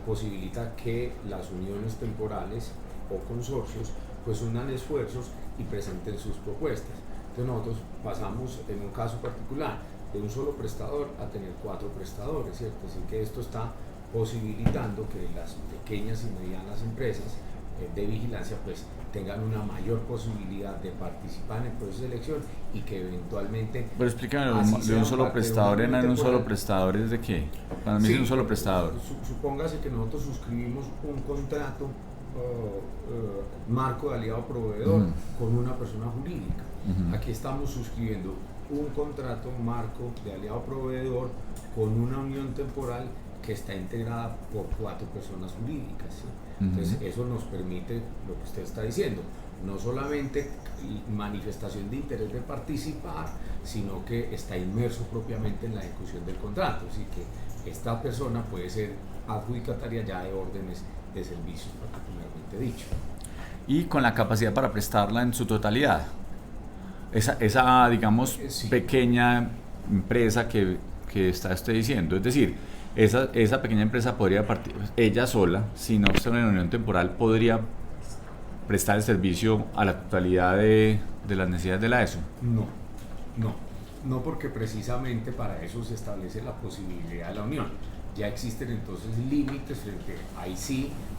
posibilita que las uniones temporales o consorcios pues unan esfuerzos y presenten sus propuestas. Entonces nosotros pasamos en un caso particular de un solo prestador a tener 4 prestadores, ¿cierto? Así que esto está posibilitando que las pequeñas y medianas empresas de vigilancia pues tengan una mayor posibilidad de participar en el proceso de selección y que eventualmente... Pero explícame, de un solo prestador, ¿en un solo prestador es de qué? Cuando me dicen un solo prestador. Supóngase que nosotros suscribimos un contrato marco de aliado proveedor con una persona jurídica. Aquí estamos suscribiendo un contrato marco de aliado proveedor con una unión temporal que está integrada por 4 personas jurídicas, ¿sí? Entonces eso nos permite lo que usted está diciendo, no solamente manifestación de interés de participar, sino que está inmerso propiamente en la ejecución del contrato, así que esta persona puede ser adjudicataria ya de órdenes de servicios particularmente dicho. Y con la capacidad para prestarla en su totalidad. Esa digamos, Sí. pequeña empresa que está usted diciendo, es decir, esa pequeña empresa podría ella sola, si no está en una unión temporal, podría prestar el servicio a la totalidad de las necesidades de la ESO. No, porque precisamente para eso se establece la posibilidad de la unión. Ya existen entonces límites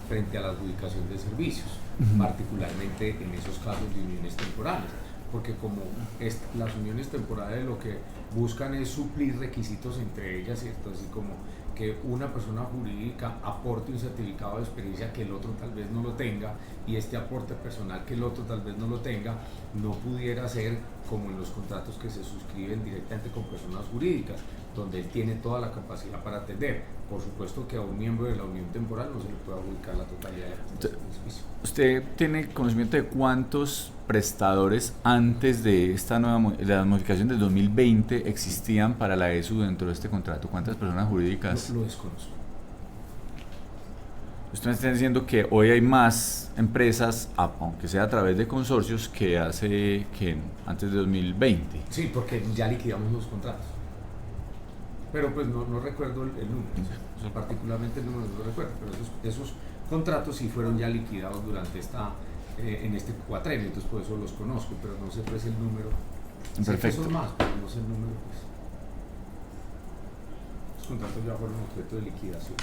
frente a la adjudicación de servicios, particularmente en esos casos de uniones temporales, porque como las uniones temporales lo que buscan es suplir requisitos entre ellas, ¿cierto? Así como que una persona jurídica aporte un certificado de experiencia que el otro tal vez no lo tenga, y este aporte personal que el otro tal vez no lo tenga, no pudiera ser como en los contratos que se suscriben directamente con personas jurídicas, donde él tiene toda la capacidad para atender. Por supuesto que a un miembro de la unión temporal no se le puede adjudicar la totalidad de la servicio. ¿Usted tiene conocimiento de cuántos prestadores antes de la modificación del 2020 existían para la ESU dentro de este contrato? ¿Cuántas personas jurídicas? Lo desconozco. Usted me está diciendo que hoy hay más empresas, aunque sea a través de consorcios, que antes de 2020. Sí, porque ya liquidamos los contratos. Pero pues no recuerdo el número, particularmente el número no lo recuerdo, pero esos contratos sí fueron ya liquidados durante en este cuatrenio, entonces por eso los conozco, pero no sé pues el número. Perfecto. Sé que son más, pero no sé el número pues. Los contratos ya fueron objeto de liquidación.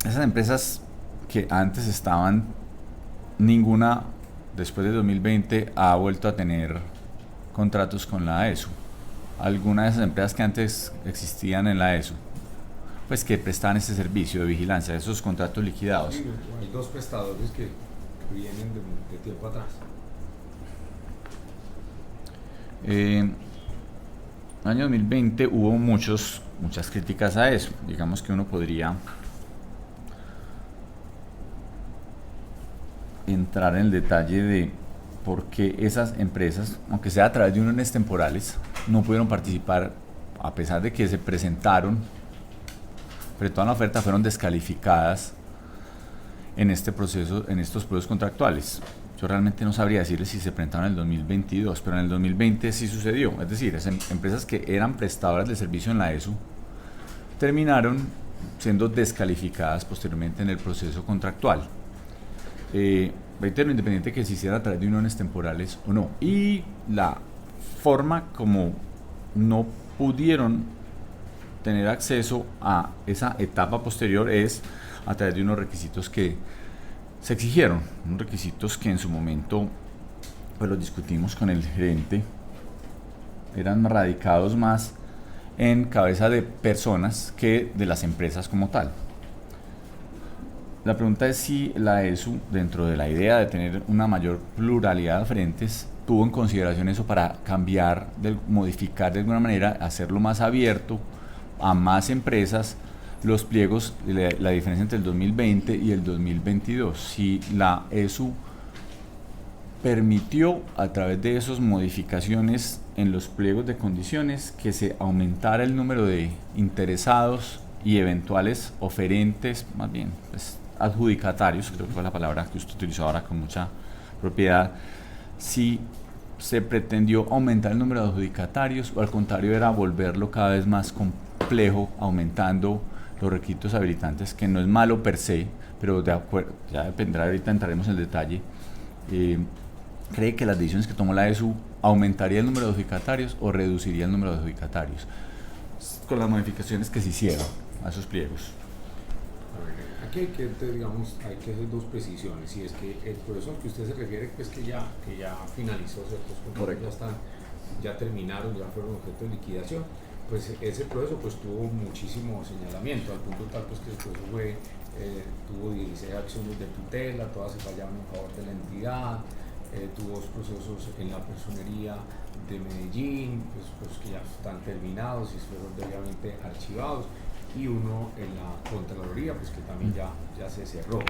Esas empresas que antes estaban, ninguna después de 2020 ha vuelto a tener contratos con la ESU. Alguna de esas empresas que antes existían en la ESU, pues que prestaban ese servicio de vigilancia, esos contratos liquidados. Sí, hay 2 prestadores que vienen de tiempo atrás. En el año 2020 hubo muchas críticas a eso. Digamos que uno podría entrar en el detalle de por qué esas empresas, aunque sea a través de uniones temporales, no pudieron participar, a pesar de que se presentaron, pero toda la oferta fueron descalificadas en estos procesos contractuales. Yo realmente no sabría decirles si se presentaron en el 2022, pero en el 2020 sí sucedió. Es decir, esas empresas que eran prestadoras de servicio en la ESU terminaron siendo descalificadas posteriormente en el proceso contractual. Reitero, independiente que se hiciera a través de uniones temporales o no. Y la forma como no pudieron tener acceso a esa etapa posterior es a través de unos requisitos que se exigieron, unos requisitos que en su momento pues los discutimos con el gerente, eran radicados más en cabeza de personas que de las empresas como tal. La pregunta es si la ESU, dentro de la idea de tener una mayor pluralidad de frentes, tuvo en consideración eso para modificar de alguna manera, hacerlo más abierto a más empresas, los pliegos, la diferencia entre el 2020 y el 2022. Si la ESU permitió a través de esas modificaciones en los pliegos de condiciones que se aumentara el número de interesados y eventuales oferentes, más bien pues, adjudicatarios, creo que fue la palabra que usted utilizó ahora con mucha propiedad. Si se pretendió aumentar el número de adjudicatarios o al contrario era volverlo cada vez más complejo, aumentando los requisitos habilitantes, que no es malo per se, pero de acuerdo, ya dependerá, ahorita entraremos en el detalle. ¿Cree que las decisiones que tomó la ESU aumentaría el número de adjudicatarios o reduciría el número de adjudicatarios con las modificaciones que se hicieron a esos pliegos? Aquí hay que, digamos, hay que hacer dos precisiones, y es que el proceso al que usted se refiere, pues que ya finalizó, ¿cierto? Correcto. Ya terminaron, ya fueron objeto de liquidación, pues ese proceso pues tuvo muchísimo señalamiento, al punto tal pues que el proceso tuvo 16 acciones de tutela, todas se fallaron en favor de la entidad, tuvo dos procesos en la personería de Medellín, pues que ya están terminados y fueron debidamente archivados, y uno en la Contraloría, pues que también ya se cerró.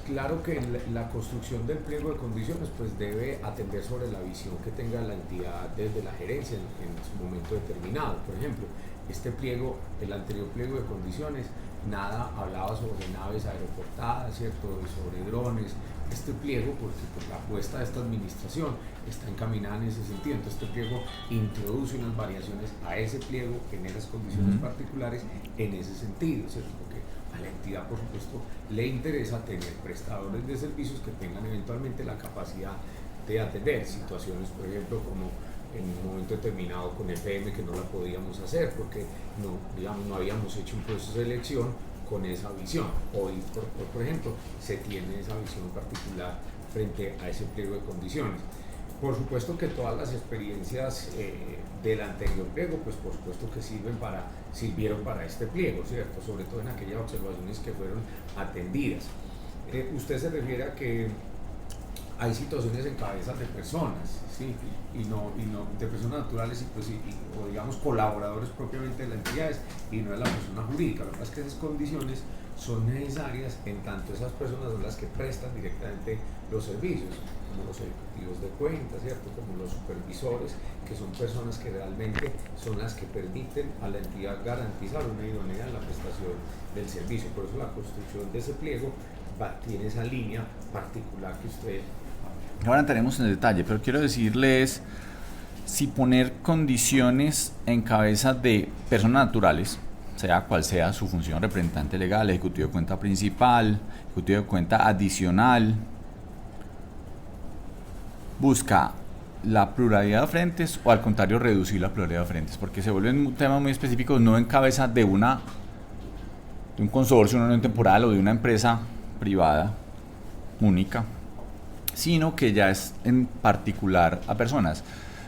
Claro que la construcción del pliego de condiciones pues debe atender sobre la visión que tenga la entidad desde la gerencia en su momento determinado. Por ejemplo, este pliego, el anterior pliego de condiciones, nada hablaba sobre naves aeroportadas, ¿cierto? Sobre drones. Este pliego, porque pues, la apuesta de esta administración está encaminada en ese sentido, entonces este pliego introduce unas variaciones a ese pliego en esas condiciones particulares en ese sentido, ¿cierto? Porque a la entidad, por supuesto, le interesa tener prestadores de servicios que tengan eventualmente la capacidad de atender situaciones, por ejemplo, como en un momento determinado con FM, que no la podíamos hacer porque no habíamos hecho un proceso de selección con esa visión. Hoy, por ejemplo, se tiene esa visión particular frente a ese pliego de condiciones. Por supuesto que todas las experiencias del anterior pliego, pues por supuesto que sirvieron para este pliego, ¿cierto? Sobre todo en aquellas observaciones que fueron atendidas. Usted se refiere a que hay situaciones en cabezas de personas, ¿sí? y no de personas naturales o digamos colaboradores propiamente de las entidades, y no de la persona jurídica. Lo que pasa es que esas condiciones son necesarias en tanto esas personas son las que prestan directamente los servicios, como los ejecutivos de cuentas, ¿cierto? Como los supervisores, que son personas que realmente son las que permiten a la entidad garantizar una idoneidad en la prestación del servicio. Por eso la construcción de ese pliego tiene esa línea particular que usted... Ahora entraremos en el detalle, pero quiero decirles, si poner condiciones en cabeza de personas naturales, sea cual sea su función, representante legal, ejecutivo de cuenta principal, ejecutivo de cuenta adicional, busca la pluralidad de frentes o al contrario reducir la pluralidad de frentes, porque se vuelven temas muy específicos, no en cabeza de un consorcio, una unión temporal o de una empresa privada única, sino que ya es en particular a personas.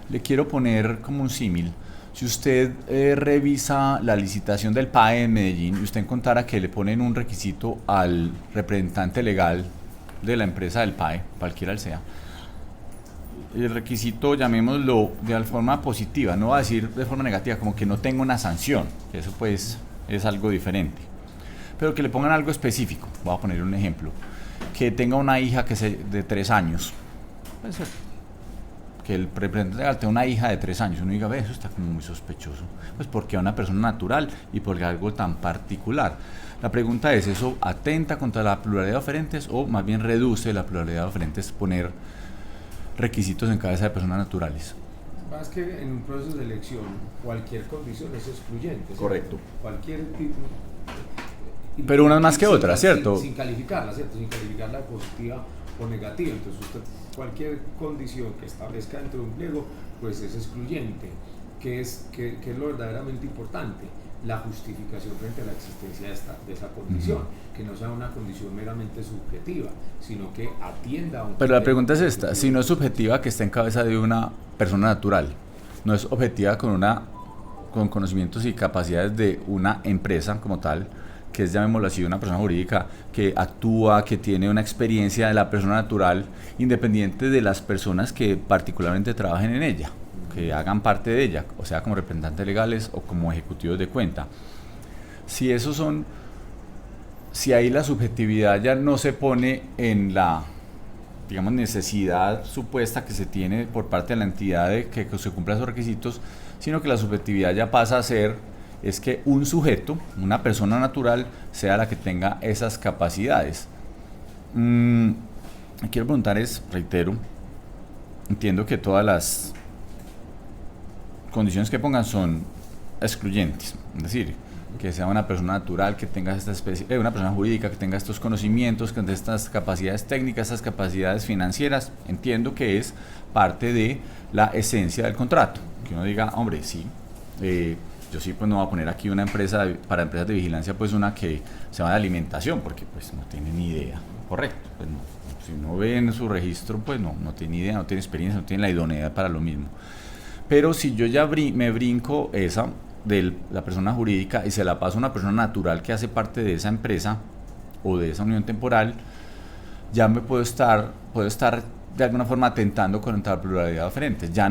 Le quiero poner como un símil. Si usted revisa la licitación del PAE en Medellín y usted encontrara que le ponen un requisito al representante legal de la empresa del PAE, cualquiera sea, el requisito, llamémoslo de forma positiva, no va a decir de forma negativa, como que no tenga una sanción, eso pues es algo diferente, pero que le pongan algo específico. Voy a poner un ejemplo: que tenga una hija de 3 años, puede ser que el representante legal tenga una hija de 3 años, uno diga, ve, eso está como muy sospechoso, pues porque a una persona natural y porque algo tan particular. La pregunta es, ¿eso atenta contra la pluralidad de oferentes o más bien reduce la pluralidad de oferentes poner requisitos en cabeza de personas naturales? Más que en un proceso de elección, cualquier condición es excluyente, ¿cierto? Correcto. Cualquier tipo... Pero unas más que otras, ¿cierto? Sin calificarla, ¿cierto? Sin calificarla de positiva o negativa. Entonces usted, cualquier condición que establezca dentro de un pliego, pues es excluyente. ¿Qué es lo verdaderamente importante? La justificación frente a la existencia de esa condición, que no sea una condición meramente subjetiva, sino que atienda a un... Pero la pregunta es esta: si no es subjetiva, que está en cabeza de una persona natural, no es objetiva con conocimientos y capacidades de una empresa como tal, que es, llamémoslo así, una persona jurídica que actúa, que tiene una experiencia de la persona natural, independiente de las personas que particularmente trabajen en ella, que hagan parte de ella, o sea, como representantes legales o como ejecutivos de cuenta. Si esos son si ahí la subjetividad ya no se pone en la, digamos, necesidad supuesta que se tiene por parte de la entidad de que se cumplan esos requisitos, sino que la subjetividad ya pasa a ser es que un sujeto, una persona natural, sea la que tenga esas capacidades. Quiero preguntar reitero, entiendo que todas las condiciones que pongan son excluyentes, es decir, que sea una persona natural, que tenga esta especie, una persona jurídica que tenga estos conocimientos, que tenga estas capacidades técnicas, estas capacidades financieras. Entiendo que es parte de la esencia del contrato, que uno diga, hombre, sí, yo sí, pues no voy a poner aquí una empresa para empresas de vigilancia, pues una que se va de alimentación, porque pues no tiene ni idea, correcto, pues no, si uno ve en su registro, pues no tiene idea, no tiene experiencia, no tiene la idoneidad para lo mismo. Pero si yo ya me brinco esa de la persona jurídica y se la paso a una persona natural que hace parte de esa empresa o de esa unión temporal, ya me puedo estar de alguna forma atentando contra la pluralidad de oferentes. Ya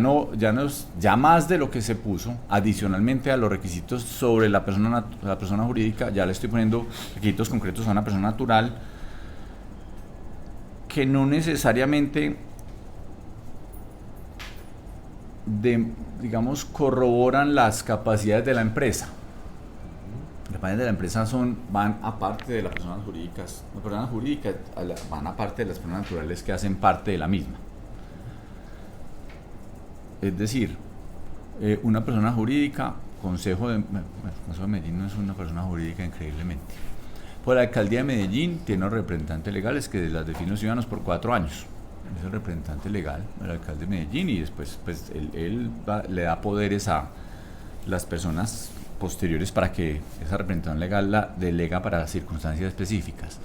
más de lo que se puso adicionalmente a los requisitos sobre la persona jurídica, ya le estoy poniendo requisitos concretos a una persona natural que no necesariamente digamos, corroboran las capacidades de la empresa. Las capacidades de la empresa van aparte de las personas jurídicas. Las personas jurídicas van aparte de las personas naturales que hacen parte de la misma. Es decir, una persona jurídica, Consejo de Medellín no es una persona jurídica increíblemente. Por la Alcaldía de Medellín tiene unos representantes legales que las definen los ciudadanos por 4 años. Es el representante legal del alcalde de Medellín y después pues, él le da poderes a las personas posteriores para que esa representación legal la delega para circunstancias específicas.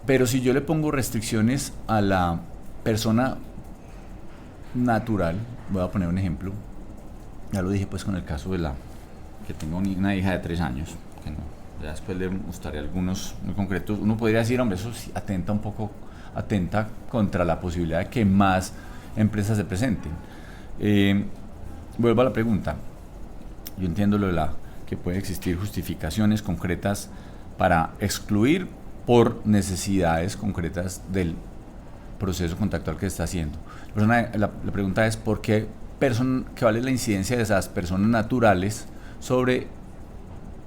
Pero si yo le pongo restricciones a la persona natural, voy a poner un ejemplo, ya lo dije pues con el caso de que tengo una hija de 3 años, que no, ya después le mostraré algunos muy concretos. Uno podría decir, hombre, eso sí atenta contra la posibilidad de que más empresas se presenten. Vuelvo a la pregunta. Yo entiendo que puede existir justificaciones concretas para excluir por necesidades concretas del proceso contractual que se está haciendo. La pregunta es ¿por qué cuál es la incidencia de esas personas naturales sobre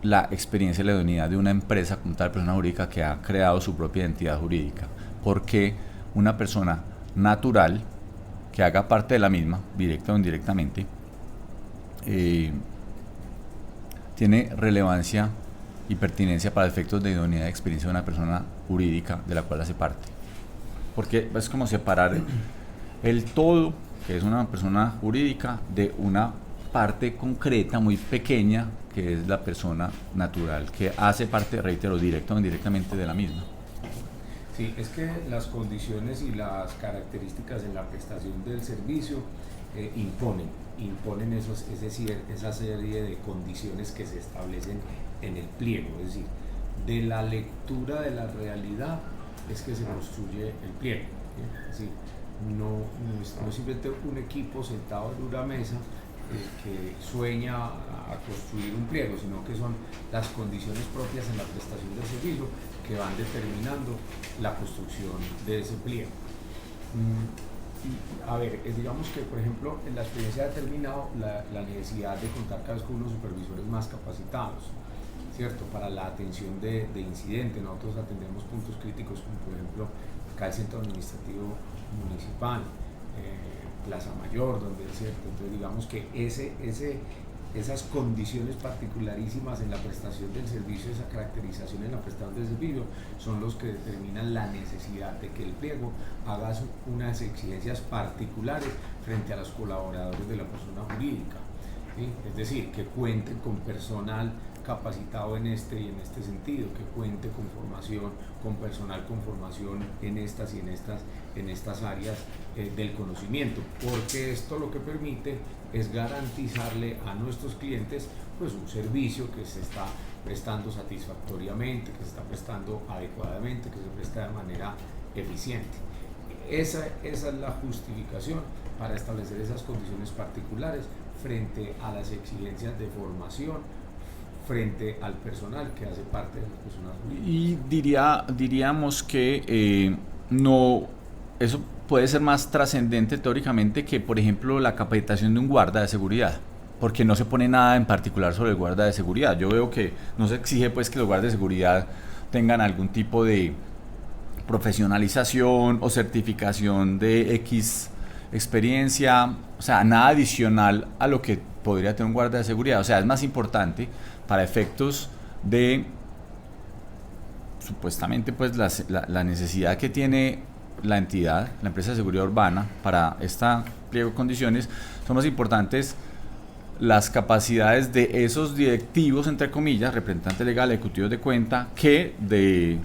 la experiencia y la idoneidad de una empresa como tal, persona jurídica que ha creado su propia entidad jurídica? Porque una persona natural que haga parte de la misma, directa o indirectamente, tiene relevancia y pertinencia para efectos de idoneidad de experiencia de una persona jurídica de la cual hace parte. Porque es como separar el todo, que es una persona jurídica, de una parte concreta, muy pequeña, que es la persona natural, que hace parte, reitero, directa o indirectamente de la misma. Sí, es que las condiciones y las características en la prestación del servicio imponen esa serie de condiciones que se establecen en el pliego. Es decir, de la lectura de la realidad es que se construye el pliego. Es decir, no es simplemente un equipo sentado en una mesa que sueña a construir un pliego, sino que son las condiciones propias en la prestación del servicio que van determinando la construcción de ese pliego. A ver, digamos que por ejemplo en la experiencia ha determinado la necesidad de contar cada vez con unos supervisores más capacitados, ¿cierto? Para la atención de incidentes. Nosotros atendemos puntos críticos como por ejemplo acá el Centro Administrativo Municipal, Plaza Mayor, donde es cierto. Entonces digamos que esas condiciones particularísimas en la prestación del servicio, esa caracterización en la prestación del servicio, son los que determinan la necesidad de que el pliego haga unas exigencias particulares frente a los colaboradores de la persona jurídica, ¿sí? Es decir, que cuenten con personal capacitado en este y en este sentido, que cuente con formación, con personal con formación en estas y en estas áreas del conocimiento, porque esto lo que permite es garantizarle a nuestros clientes pues un servicio que se está prestando satisfactoriamente, que se está prestando adecuadamente, que se presta de manera eficiente. Esa es la justificación para establecer esas condiciones particulares frente a las exigencias de formación, frente al personal que hace parte de las personas jurídicas. Y diríamos que no, eso puede ser más trascendente teóricamente que, por ejemplo, la capacitación de un guarda de seguridad, porque no se pone nada en particular sobre el guarda de seguridad. Yo veo que no se exige pues que los guardas de seguridad tengan algún tipo de profesionalización o certificación de X experiencia, o sea, nada adicional a lo que podría tener un guarda de seguridad. O sea, es más importante para efectos de supuestamente pues la necesidad que tiene la entidad, la empresa de seguridad urbana, para esta pliego de condiciones, son más importantes las capacidades de esos directivos, entre comillas, representantes legales, ejecutivos de cuenta, que de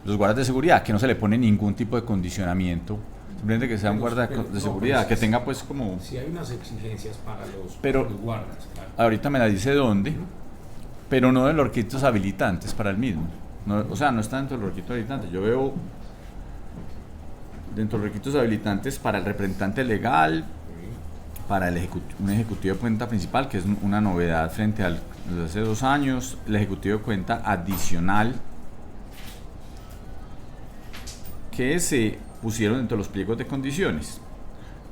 los guardas de seguridad, que no se le pone ningún tipo de condicionamiento, simplemente que sea un guarda de seguridad, que tenga pues como... Sí hay unas exigencias para los guardas, claro. Ahorita me la dice dónde, pero no de los requisitos habilitantes para el mismo. No, o sea, no está dentro de los requisitos habilitantes. Yo veo dentro de los requisitos habilitantes para el representante legal, para un ejecutivo de cuenta principal, que es una novedad frente al de hace 2 años, el ejecutivo de cuenta adicional, que se pusieron dentro de los pliegos de condiciones.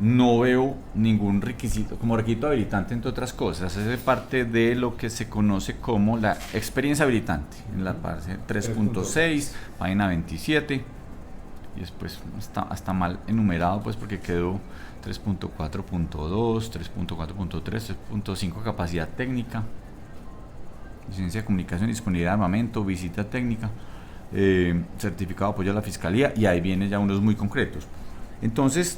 No veo ningún requisito, como requisito habilitante, entre otras cosas. Es parte de lo que se conoce como la experiencia habilitante, en la parte 3.6, página 27, y después está mal enumerado, pues porque quedó 3.4.2, 3.4.3, 3.5 capacidad técnica, licencia de comunicación, disponibilidad de armamento, visita técnica, certificado de apoyo a la fiscalía, y ahí vienen ya unos muy concretos. Entonces,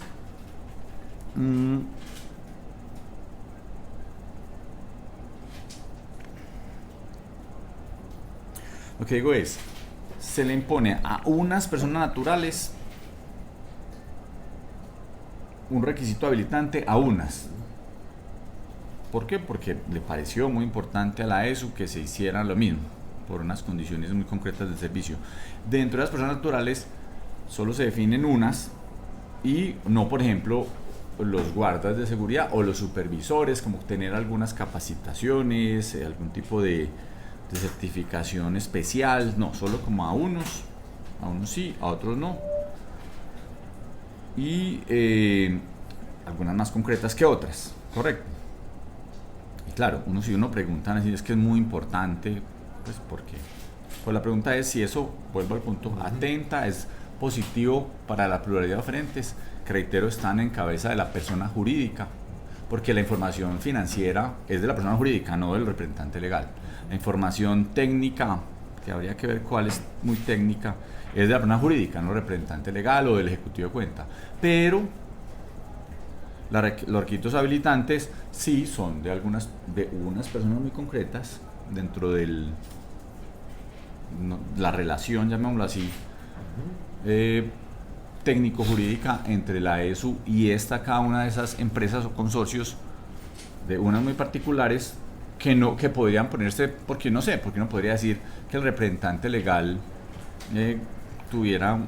lo que digo es, se le impone a unas personas naturales un requisito habilitante a unas. ¿Por qué? Porque le pareció muy importante a la ESU que se hiciera lo mismo, por unas condiciones muy concretas del servicio. Dentro de las personas naturales solo se definen unas, y no, por ejemplo, los guardas de seguridad o los supervisores, como tener algunas capacitaciones, algún tipo de certificación especial. No, solo como a unos sí, a otros no, y algunas más concretas que otras, correcto. Y claro, si uno pregunta así, es que es muy importante, pues porque pues la pregunta es si eso, vuelvo al punto, atenta, es positivo para la pluralidad de oferentes, que reitero, están en cabeza de la persona jurídica, porque la información financiera es de la persona jurídica, no del representante legal. La información técnica, que habría que ver cuál es muy técnica, es de la persona jurídica, no del representante legal o del ejecutivo de cuenta. Pero los requisitos habilitantes sí son de unas personas muy concretas dentro de la relación, llamémoslo así, técnico-jurídica entre la ESU y cada una de esas empresas o consorcios, de unas muy particulares, que podrían ponerse, porque no podría decir que el representante legal tuviera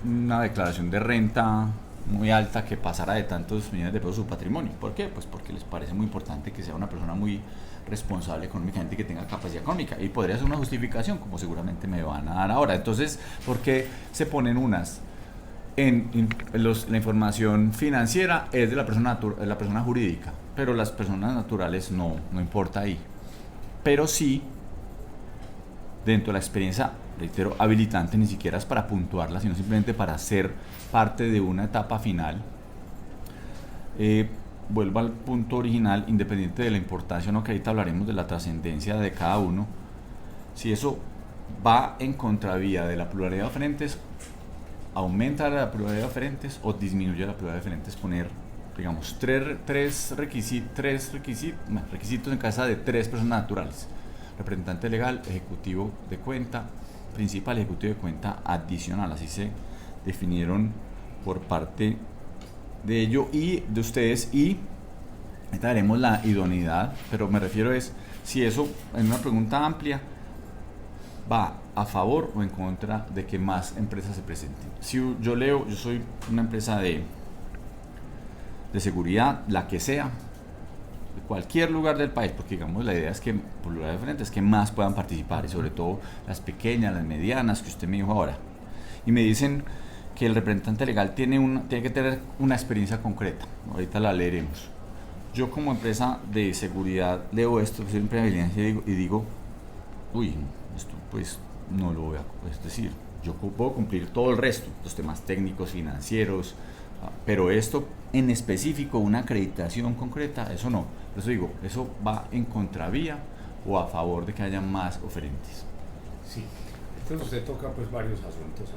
una declaración de renta muy alta que pasara de tantos millones de pesos su patrimonio. ¿Por qué? Pues porque les parece muy importante que sea una persona muy responsable económicamente y que tenga capacidad económica, y podría ser una justificación, como seguramente me van a dar ahora. Entonces, ¿por qué se ponen unas? La información financiera es de la persona jurídica, pero las personas naturales no importa ahí. Pero sí, dentro de la experiencia, reitero, habilitante, ni siquiera es para puntuarla, sino simplemente para ser parte de una etapa final. Vuelvo al punto original, independiente de la importancia o no, que ahorita hablaremos de la trascendencia de cada uno. Si eso va en contravía de la pluralidad de oferentes, aumenta la pluralidad de oferentes o disminuye la pluralidad de oferentes. Poner, digamos, tres requisitos en casa de 3 personas naturales: representante legal, ejecutivo de cuenta principal, ejecutivo de cuenta adicional. Así se definieron por parte de ello y de ustedes, y ahorita veremos la idoneidad, pero me refiero es si eso, en una pregunta amplia, va a favor o en contra de que más empresas se presenten. Si yo soy una empresa de seguridad, la que sea, de cualquier lugar del país, porque digamos la idea es que por lugares diferentes es que más puedan participar, y sobre todo las pequeñas, las medianas, que usted me dijo ahora. Y me dicen que el representante legal tiene que tener una experiencia concreta. Ahorita la leeremos. Yo como empresa de seguridad leo esto, soy empresa de vigilancia y digo, uy, esto pues no lo voy a, es decir, yo puedo cumplir todo el resto, los temas técnicos, financieros, pero esto en específico, una acreditación concreta, eso no. Por eso digo, eso va en contravía o a favor de que haya más oferentes. Sí, entonces usted toca pues varios asuntos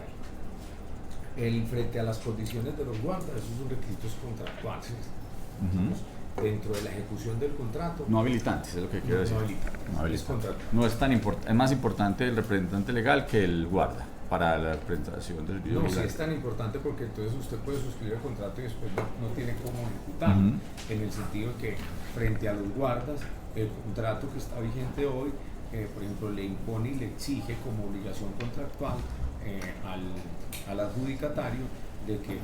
ahí. Frente a las condiciones de los guardas, esos son requisitos contractuales. Dentro de la ejecución del contrato. No habilitantes, es lo que quiero decir. No habilitantes. No es tan importante, es más importante el representante legal que el guarda para la presentación del video. No, sí es tan importante porque entonces usted puede suscribir el contrato y después no tiene cómo ejecutarlo. En el sentido de que frente a los guardas, el contrato que está vigente hoy, por ejemplo, le impone y le exige como obligación contractual al adjudicatario de que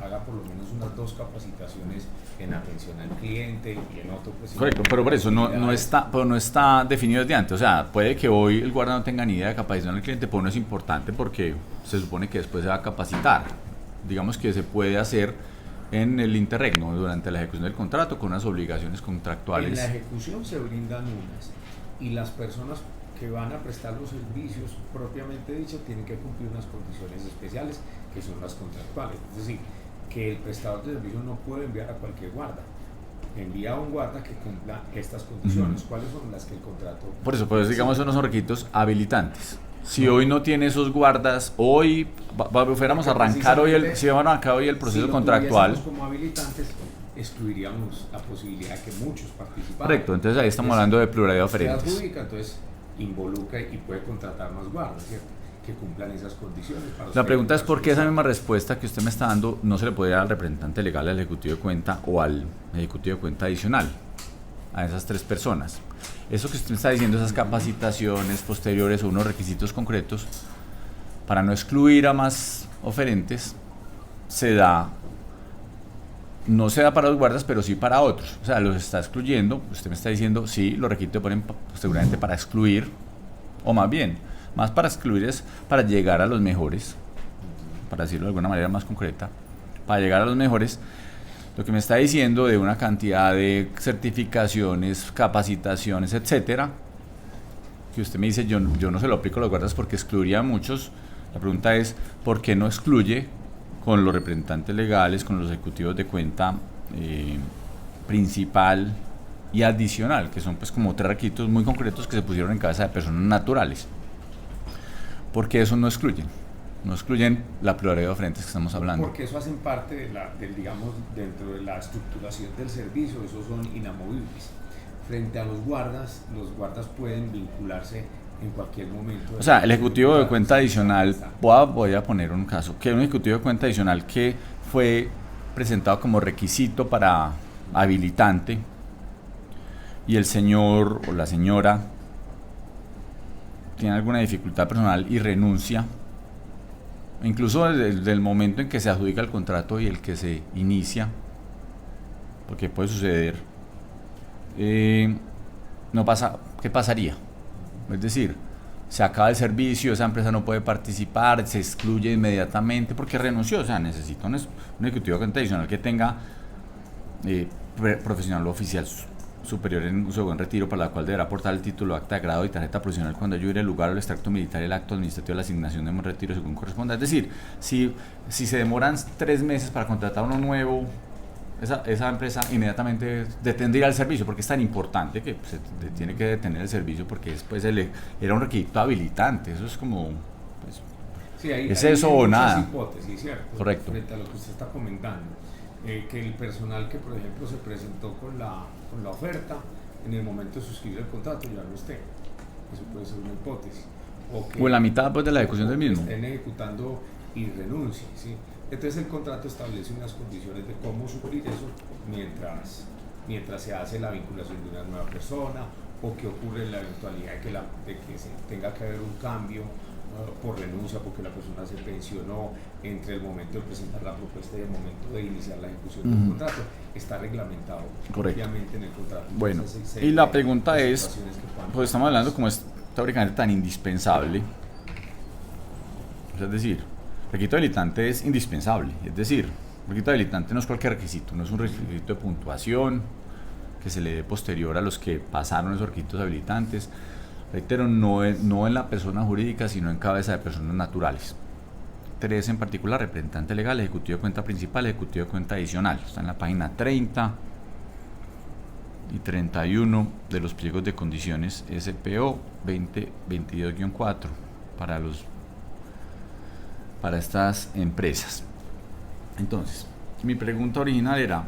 haga por lo menos unas 2 capacitaciones en atención al cliente y en otro pues. Correcto, pero por eso no está definido desde antes. O sea, puede que hoy el guarda no tenga ni idea de capacitación al cliente, pero no es importante porque se supone que después se va a capacitar. Digamos que se puede hacer en el interregno durante la ejecución del contrato con unas obligaciones contractuales. En la ejecución se brindan unas y las personas que van a prestar los servicios propiamente dicho tienen que cumplir unas condiciones especiales que son las contractuales, es decir, que el prestador de servicios no puede enviar a cualquier guarda, envía a un guarda que cumpla estas condiciones. ¿Cuáles son las que el contrato? Por eso, pues digamos, esos no son requisitos habilitantes. Si hoy no tiene esos guardas, hoy fuéramos a arrancar hoy el proceso contractual. Si como habilitantes, excluiríamos la posibilidad de que muchos participaran. Correcto, entonces ahí estamos hablando de pluralidad de oferentes. Se adjudica, entonces involucra y puede contratar más guardas, ¿cierto?, que cumplan esas condiciones. La pregunta es por qué esa misma respuesta que usted me está dando no se le podría dar al representante legal, al ejecutivo de cuenta o al ejecutivo de cuenta adicional, a esas 3 personas. Eso que usted me está diciendo, esas capacitaciones posteriores o unos requisitos concretos, para no excluir a más oferentes, no se da para los guardas, pero sí para otros. O sea, los está excluyendo. Usted me está diciendo, sí, los requisitos ponen seguramente para excluir, o más bien, más para excluir es para llegar a los mejores, para decirlo de alguna manera más concreta, para llegar a los mejores. Lo que me está diciendo de una cantidad de certificaciones, capacitaciones, etcétera, que usted me dice, yo no se lo aplico a los guardas porque excluiría a muchos. La pregunta es, ¿por qué no excluye con los representantes legales, con los ejecutivos de cuenta principal y adicional, que son pues como 3 requisitos muy concretos que se pusieron en cabeza de personas naturales? Porque eso no excluyen la pluralidad de oferentes que estamos hablando. Porque eso hacen parte digamos, dentro de la estructuración del servicio, esos son inamovibles. Frente a los guardas pueden vincularse en cualquier momento. O sea, el ejecutivo de cuenta adicional, voy a poner un caso, que un ejecutivo de cuenta adicional que fue presentado como requisito para habilitante y el señor o la señora tiene alguna dificultad personal y renuncia, incluso desde el momento en que se adjudica el contrato y el que se inicia, porque puede suceder, ¿qué pasaría? Es decir, se acaba el servicio, esa empresa no puede participar, se excluye inmediatamente porque renunció. O sea, necesita un ejecutivo de cuenta adicional que tenga profesional o oficial superior en uso de buen retiro, para la cual deberá aportar el título, acta de grado y tarjeta profesional cuando ayude el lugar o el extracto militar y el acto administrativo de la asignación de buen retiro según corresponda. Es decir, si se demoran 3 meses para contratar uno nuevo, esa empresa inmediatamente detendría el servicio, porque es tan importante que se tiene que detener el servicio, porque después era un requisito habilitante. Eso es como, pues, sí, ¿es eso o nada? Hipótesis, ¿cierto? Correcto. Frente a lo que usted está comentando, que el personal que, por ejemplo, se presentó con la oferta, en el momento de suscribir el contrato ya no esté. Eso puede ser una hipótesis. O en la mitad pues, de la ejecución del mismo. Estén ejecutando y renuncien, ¿sí? Entonces el contrato establece unas condiciones de cómo suplir eso mientras se hace la vinculación de una nueva persona, o que ocurre en la eventualidad de que se tenga que haber un cambio por renuncia, porque la persona se pensionó, entre el momento de presentar la propuesta y el momento de iniciar la ejecución del contrato, está reglamentado obviamente en el contrato. Bueno, Entonces, y la pregunta es, situaciones que puedan- pues estamos hablando como es teóricamente tan indispensable, es decir, requisito habilitante es indispensable, es decir, requisito habilitante no es cualquier requisito, no es un requisito de puntuación que se le dé posterior a los que pasaron esos requisitos habilitantes. Reitero, no en la persona jurídica, sino en cabeza de personas naturales. 3 en particular: representante legal, ejecutivo de cuenta principal, ejecutivo de cuenta adicional. Está en la página 30 y 31 de los pliegos de condiciones SPO 2022-4 para estas empresas. Entonces, mi pregunta original era,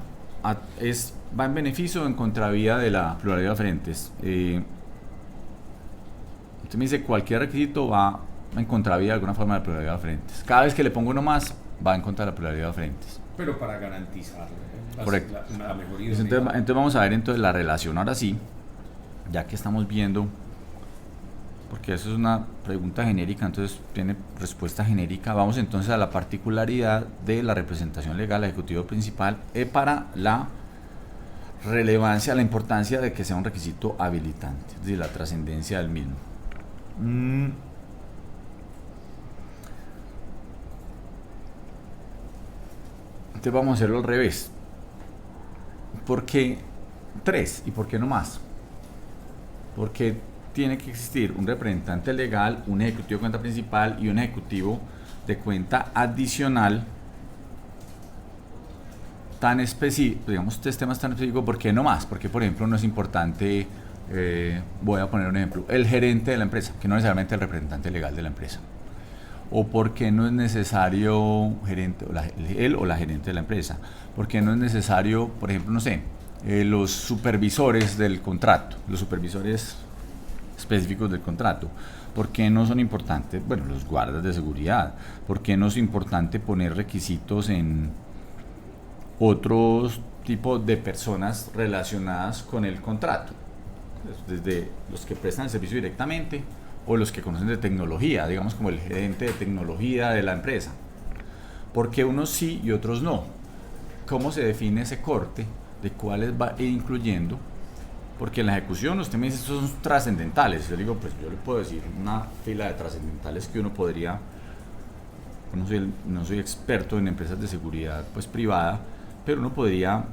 ¿va en beneficio o en contravía de la pluralidad de oferentes? Usted me dice cualquier requisito va en contravía de alguna forma de la pluralidad de oferentes. Cada vez que le pongo uno más, va en contra de la pluralidad de oferentes. Pero para garantizar Correcto. la mejoría. Entonces vamos a ver entonces la relación ahora sí, ya que estamos viendo, porque eso es una pregunta genérica, entonces tiene respuesta genérica. Vamos entonces a la particularidad de la representación legal ejecutivo principal para la relevancia, la importancia de que sea un requisito habilitante, es decir, la trascendencia del mismo. Entonces vamos a hacerlo al revés. ¿Por qué 3 y por qué no más? Porque tiene que existir un representante legal, un ejecutivo de cuenta principal y un ejecutivo de cuenta adicional tan específico, digamos, este tema es tan específico. ¿Por qué no más? Porque, por ejemplo, no es importante, voy a poner un ejemplo, el gerente de la empresa, que no necesariamente el representante legal de la empresa. O por qué no es necesario él o la gerente de la empresa. ¿Por qué no es necesario, por ejemplo, no sé, los supervisores del contrato, los supervisores específicos del contrato? ¿Por qué no son importantes, bueno, los guardas de seguridad? ¿Por qué no es importante poner requisitos en otros tipos de personas relacionadas con el contrato? Desde los que prestan el servicio directamente o los que conocen de tecnología, digamos como el gerente de tecnología de la empresa. ¿Por qué unos sí y otros no? ¿Cómo se define ese corte de cuáles va a ir incluyendo? Porque en la ejecución usted me dice estos son trascendentales. Yo digo, pues yo le puedo decir una fila de trascendentales que uno podría, no soy experto en empresas de seguridad pues privada, pero uno podría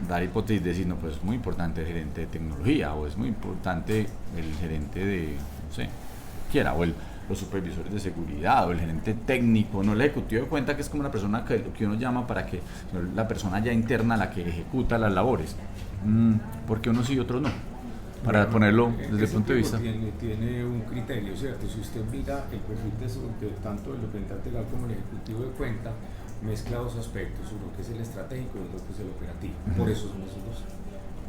dar hipótesis de decir, no, pues es muy importante el gerente de tecnología, o es muy importante el gerente de, no sé, quiera, o los supervisores de seguridad, o el gerente técnico, no el ejecutivo de cuenta, que es como una persona que uno llama para que, la persona ya interna, la que ejecuta las labores. ¿Por qué unos sí y otros no? Para ponerlo desde el punto de vista. Tiene un criterio, ¿cierto? Si usted mira el perfil de tanto el representante legal como el ejecutivo de cuenta, mezcla dos aspectos, uno que es el estratégico y otro que es el operativo. Por eso son esos dos.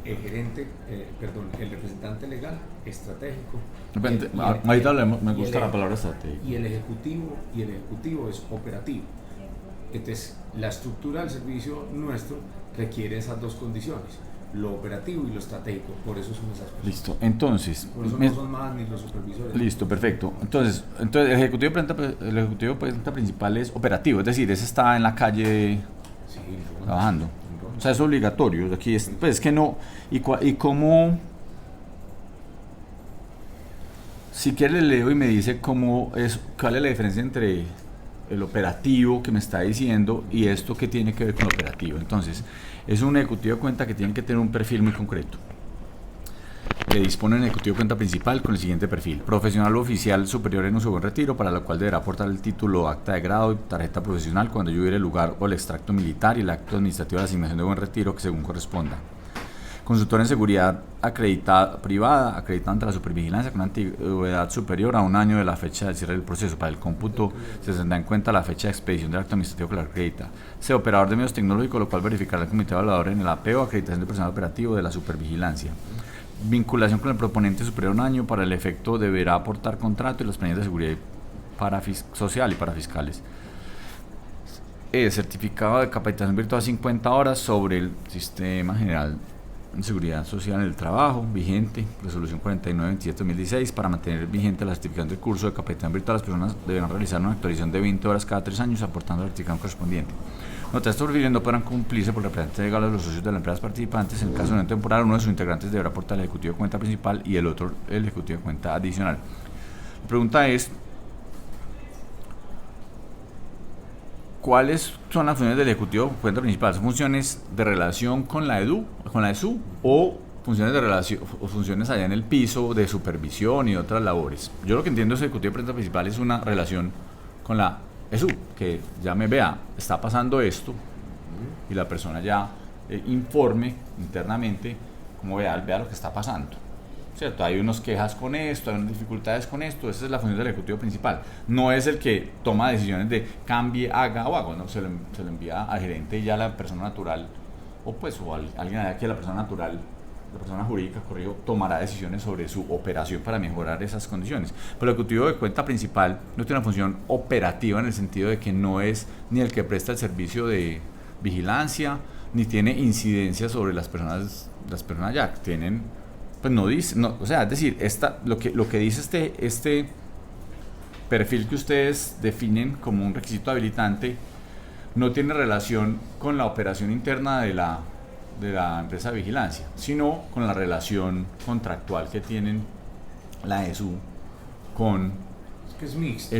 El representante legal, estratégico. Ahorita me gusta la palabra estratégico. Y el ejecutivo es operativo. Entonces, la estructura del servicio nuestro requiere esas dos condiciones, lo operativo y lo estratégico. Por eso son esas cosas. Listo, entonces. Por eso no son más ni los supervisores. Listo, perfecto. Entonces el ejecutivo de cuenta principal es operativo, es decir, ese está en la calle trabajando. O sea, es obligatorio. Aquí es que no. ¿Y cómo? Si quiere le leo y me dice cuál es la diferencia entre el operativo que me está diciendo y esto que tiene que ver con el operativo. Entonces, es un ejecutivo de cuenta que tiene que tener un perfil muy concreto. Le dispone un ejecutivo de cuenta principal con el siguiente perfil: profesional o oficial superior en uso o en retiro, para lo cual deberá aportar el título, acta de grado y tarjeta profesional cuando hubiere el lugar o el extracto militar y el acto administrativo de asignación de buen retiro que según corresponda. Consultor en seguridad acreditada privada, acreditada ante la supervigilancia con antigüedad superior a un año de la fecha del cierre del proceso. Para el cómputo se tendrá en cuenta la fecha de expedición del acto administrativo que la acredita. C. Operador de medios tecnológicos, lo cual verificará el comité evaluador en el APO, acreditación del personal operativo de la supervigilancia. Vinculación con el proponente superior a un año, para el efecto deberá aportar contrato y las planillas de seguridad social y parafiscales. Certificado de capacitación virtual 50 horas sobre el sistema general seguridad social en el trabajo, vigente, resolución 4927-2016, para mantener vigente la certificación del curso de capacitación virtual, las personas deberán realizar una actualización de 20 horas cada 3 años, aportando la certificación correspondiente. Nota, estos perfiles no podrán cumplirse por representantes legales de los socios de las empresas participantes. En el caso de una temporada, uno de sus integrantes deberá aportar el ejecutivo de cuenta principal y el otro el ejecutivo de cuenta adicional. La pregunta es: ¿cuáles son las funciones del ejecutivo de cuenta principal? ¿Son funciones de relación con la ESU o funciones de relación o funciones allá en el piso de supervisión y otras labores? Yo lo que entiendo es que el ejecutivo de cuenta principal es una relación con la ESU, que ya me vea, está pasando esto y la persona ya informe internamente como vea lo que está pasando. ¿Cierto? Hay unas quejas con esto, hay unas dificultades con esto. Esa es la función del ejecutivo principal. No es el que toma decisiones de cambie, haga o haga, ¿no? Se lo envía al gerente y ya la persona natural, o alguien allá que la persona natural, la persona jurídica, tomará decisiones sobre su operación para mejorar esas condiciones. Pero el ejecutivo de cuenta principal no tiene una función operativa en el sentido de que no es ni el que presta el servicio de vigilancia, ni tiene incidencia sobre las personas ya tienen. Pues no dice, no, o sea, es decir, lo que dice este perfil que ustedes definen como un requisito habilitante no tiene relación con la operación interna de la empresa de vigilancia, sino con la relación contractual que tienen la ESU con que es mixto.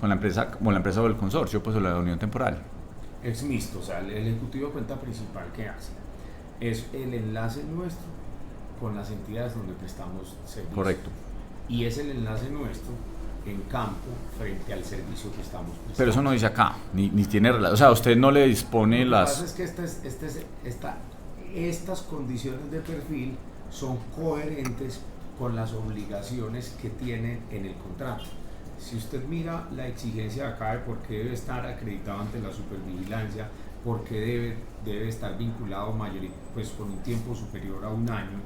Con la empresa o el consorcio, pues, o la unión temporal. Es mixto, o sea, el ejecutivo de cuenta principal que hace es el enlace nuestro con las entidades donde prestamos servicios. Correcto. Y es el enlace nuestro en campo frente al servicio que estamos prestando. Pero eso no dice acá, ni tiene relación. O sea, usted no le dispone las... Lo que pasa es que estas condiciones de perfil son coherentes con las obligaciones que tienen en el contrato. Si usted mira la exigencia de acá de por qué debe estar acreditado ante la supervigilancia, por qué debe estar vinculado pues con un tiempo superior a 1 año,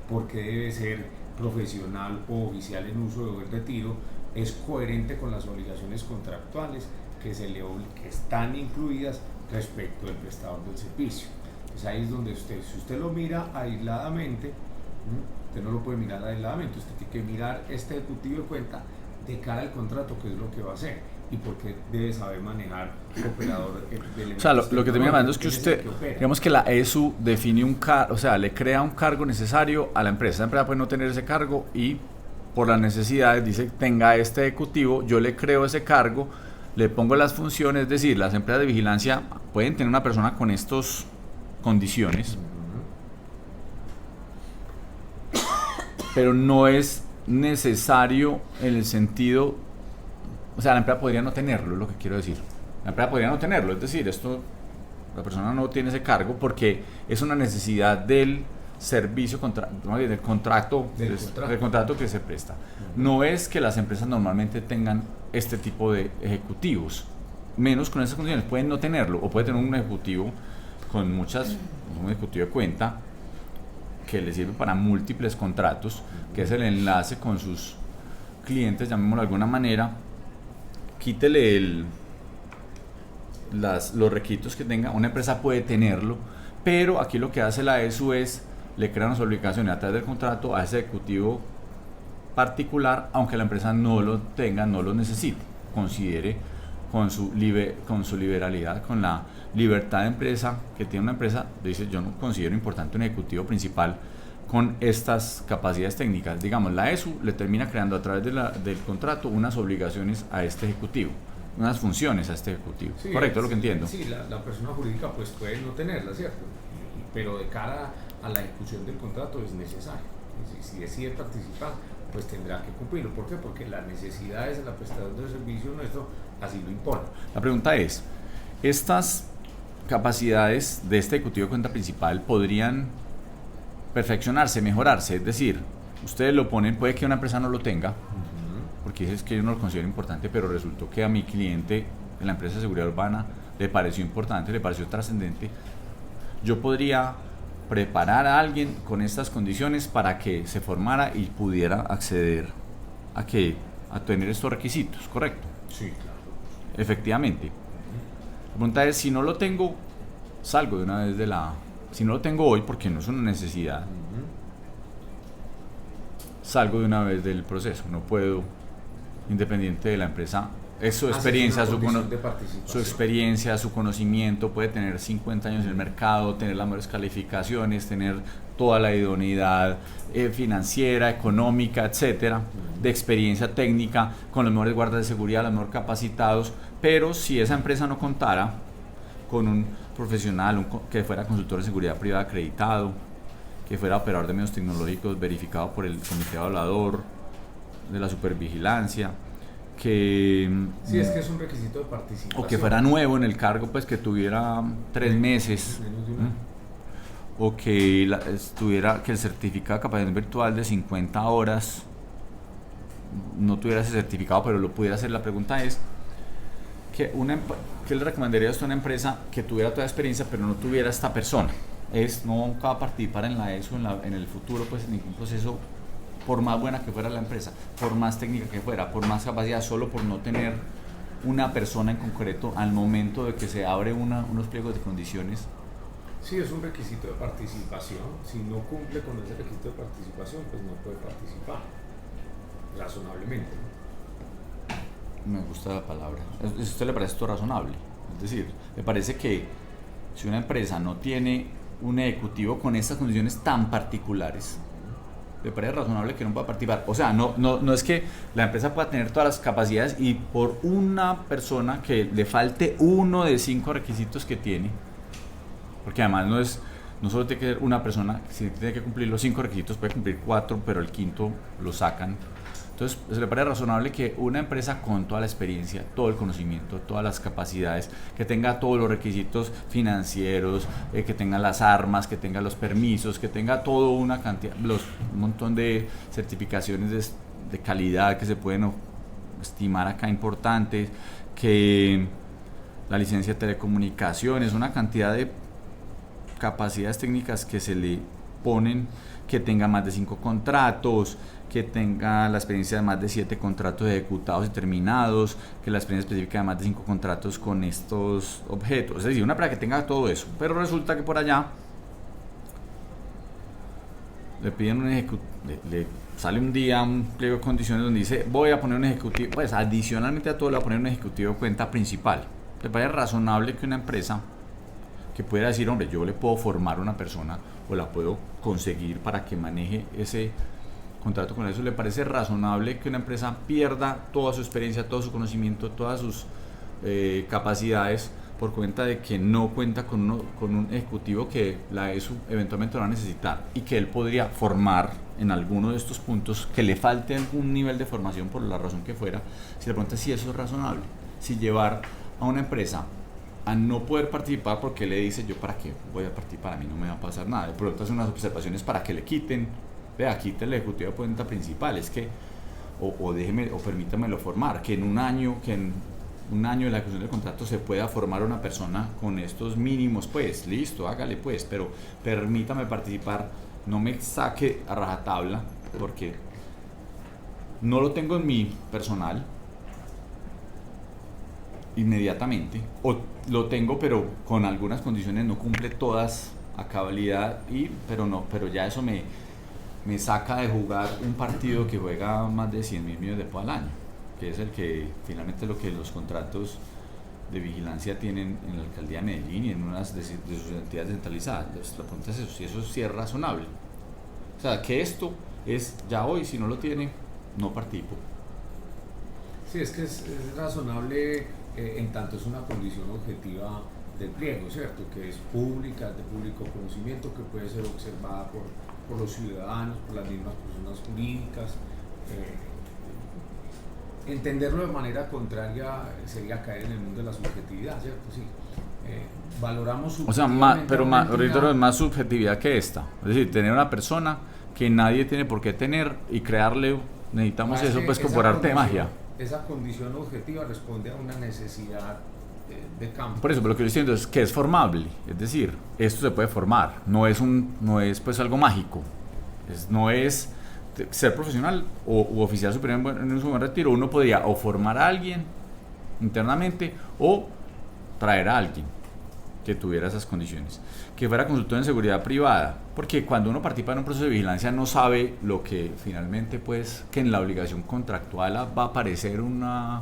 porque debe ser profesional o oficial en uso de buen retiro, es coherente con las obligaciones contractuales que están incluidas respecto del prestador del servicio. Pues ahí es donde si usted lo mira aisladamente, usted no lo puede mirar aisladamente, usted tiene que mirar este ejecutivo de cuenta de cara al contrato, qué es lo que va a hacer y porque debe saber manejar operador del. O sea, lo que termina hablando es que usted, digamos que la ESU define un cargo, o sea, le crea un cargo necesario a la empresa. La empresa puede no tener ese cargo y por las necesidades dice, tenga este ejecutivo, yo le creo ese cargo, le pongo las funciones, es decir, las empresas de vigilancia pueden tener una persona con estas condiciones, pero no es necesario en el sentido, o sea, la empresa podría no tenerlo, es lo que quiero decir. La empresa podría no tenerlo, es decir, la persona no tiene ese cargo porque es una necesidad del servicio, del contrato que se presta. No es que las empresas normalmente tengan este tipo de ejecutivos, menos con esas condiciones, pueden no tenerlo, o puede tener un ejecutivo con un ejecutivo de cuenta que le sirve para múltiples contratos, que es el enlace con sus clientes, llamémoslo de alguna manera. Quítele los requisitos que tenga, una empresa puede tenerlo, pero aquí lo que hace la ESU es, le crea unas obligaciones a través del contrato a ese ejecutivo particular, aunque la empresa no lo tenga, no lo necesite, considere con su liberalidad, con la libertad de empresa que tiene una empresa, dice, yo no considero importante un ejecutivo principal con estas capacidades técnicas. Digamos, la ESU le termina creando a través del contrato unas obligaciones a este ejecutivo, unas funciones a este ejecutivo. Sí, correcto, es lo que entiendo. Sí, la persona jurídica pues puede no tenerla, ¿cierto? Pero de cara a la ejecución del contrato es necesario. Si decide participar, pues tendrá que cumplirlo. ¿Por qué? Porque las necesidades de la prestación del servicio nuestro así lo imponen. La pregunta es, ¿estas capacidades de este ejecutivo de cuenta principal podrían perfeccionarse, mejorarse? Es decir, ustedes lo ponen, puede que una empresa no lo tenga, porque es que yo no lo considero importante, pero resultó que a mi cliente en la empresa de seguridad urbana le pareció importante, le pareció trascendente. Yo podría preparar a alguien con estas condiciones para que se formara y pudiera acceder a tener estos requisitos, ¿correcto? Sí, claro. Efectivamente. La pregunta es, si no lo tengo, salgo de una vez de la si no lo tengo hoy, porque no es una necesidad, salgo de una vez del proceso. No puedo, independiente de la empresa, es su experiencia, su experiencia, su conocimiento, puede tener 50 años en el mercado, tener las mejores calificaciones, tener toda la idoneidad financiera, económica, etcétera, de experiencia técnica, con los mejores guardas de seguridad, los mejores capacitados, pero si esa empresa no contara con un profesional que fuera consultor de seguridad privada acreditado, que fuera operador de medios tecnológicos verificado por el comité evaluador de la supervigilancia, que sí, es que es un requisito de participación, o que fuera nuevo en el cargo, pues que tuviera 3 meses, o que que el certificado de capacitación virtual de 50 horas no tuviera ese certificado, pero lo pudiera hacer. La pregunta es ¿qué le recomendaría a una empresa que tuviera toda la experiencia pero no tuviera esta persona? Nunca va a participar en la ESO en el futuro, pues en ningún proceso, por más buena que fuera la empresa, por más técnica que fuera, por más capacidad, solo por no tener una persona en concreto al momento de que se abre unos pliegos de condiciones. Sí, es un requisito de participación. Si no cumple con ese requisito de participación, pues no puede participar, razonablemente, ¿no? Me gusta la palabra. ¿A usted le parece esto razonable? Es decir, me parece que si una empresa no tiene un ejecutivo con estas condiciones tan particulares, me parece razonable que no pueda participar. O sea, no es que la empresa pueda tener todas las capacidades y por una persona que le falte uno de 5 requisitos que tiene, porque además no solo tiene que ser una persona, si tiene que cumplir los 5 requisitos, puede cumplir 4, pero el quinto lo sacan. Entonces, se le parece razonable que una empresa con toda la experiencia, todo el conocimiento, todas las capacidades, que tenga todos los requisitos financieros, que tenga las armas, que tenga los permisos, que tenga toda una cantidad, un montón de certificaciones de calidad que se pueden estimar acá importantes, que la licencia de telecomunicaciones, una cantidad de capacidades técnicas que se le ponen, que tenga más de 5 contratos, que tenga la experiencia de más de 7 contratos ejecutados y terminados, que la experiencia específica de más de 5 contratos con estos objetos. Es decir, una empresa que tenga todo eso. Pero resulta que por allá le piden un ejecutivo, le sale un día un pliego de condiciones donde dice voy a poner un ejecutivo, pues adicionalmente a todo le voy a poner un ejecutivo de cuenta principal. ¿Le parece razonable que una empresa que pueda decir, hombre, yo le puedo formar una persona o la puedo conseguir para que maneje ese contrato con eso? ¿Le parece razonable que una empresa pierda toda su experiencia, todo su conocimiento, todas sus capacidades por cuenta de que no cuenta con un ejecutivo que la ESU eventualmente va a necesitar y que él podría formar en alguno de estos puntos, que le falte algún nivel de formación por la razón que fuera? Si le pregunta si eso es razonable, si llevar a una empresa a no poder participar porque le dice yo para qué voy a participar, a mí no me va a pasar nada, de pronto hace unas observaciones para que le quiten, vea, quite el ejecutivo de cuenta principal, es que o déjeme o permítamelo formar, que en un año de la ejecución del contrato se pueda formar una persona con estos mínimos, pues listo, hágale pues, pero permítame participar, no me saque a rajatabla porque no lo tengo en mi personal inmediatamente, o lo tengo pero con algunas condiciones no cumple todas a cabalidad, pero ya eso me saca de jugar un partido que juega más de 100.000 millones de pesos al año, que es el que finalmente lo que los contratos de vigilancia tienen en la alcaldía de Medellín y en unas de sus entidades centralizadas. Entonces, la pregunta es eso, si eso sí es razonable. O sea, que esto es ya hoy, si no lo tiene, no participo. Sí, es que es razonable en tanto es una condición objetiva del pliego, ¿cierto? Que es pública, de público conocimiento, que puede ser observada por los ciudadanos, por las mismas personas jurídicas. Entenderlo de manera contraria sería caer en el mundo de la subjetividad, ¿cierto? Sí. Valoramos subjetivamente. O sea, pero más subjetividad que esta. Es decir, tener una persona que nadie tiene por qué tener y crearle, necesitamos eso pues por arte de magia. Esa condición objetiva responde a una necesidad de campo. Por eso, pero lo que yo estoy diciendo es que es formable, es decir, esto se puede formar, no es pues algo mágico, no es ser profesional u oficial superior en un buen retiro. Uno podría o formar a alguien internamente o traer a alguien. que tuviera esas condiciones, que fuera consultor en seguridad privada, porque cuando uno participa en un proceso de vigilancia no sabe lo que finalmente, pues, que en la obligación contractual va a aparecer una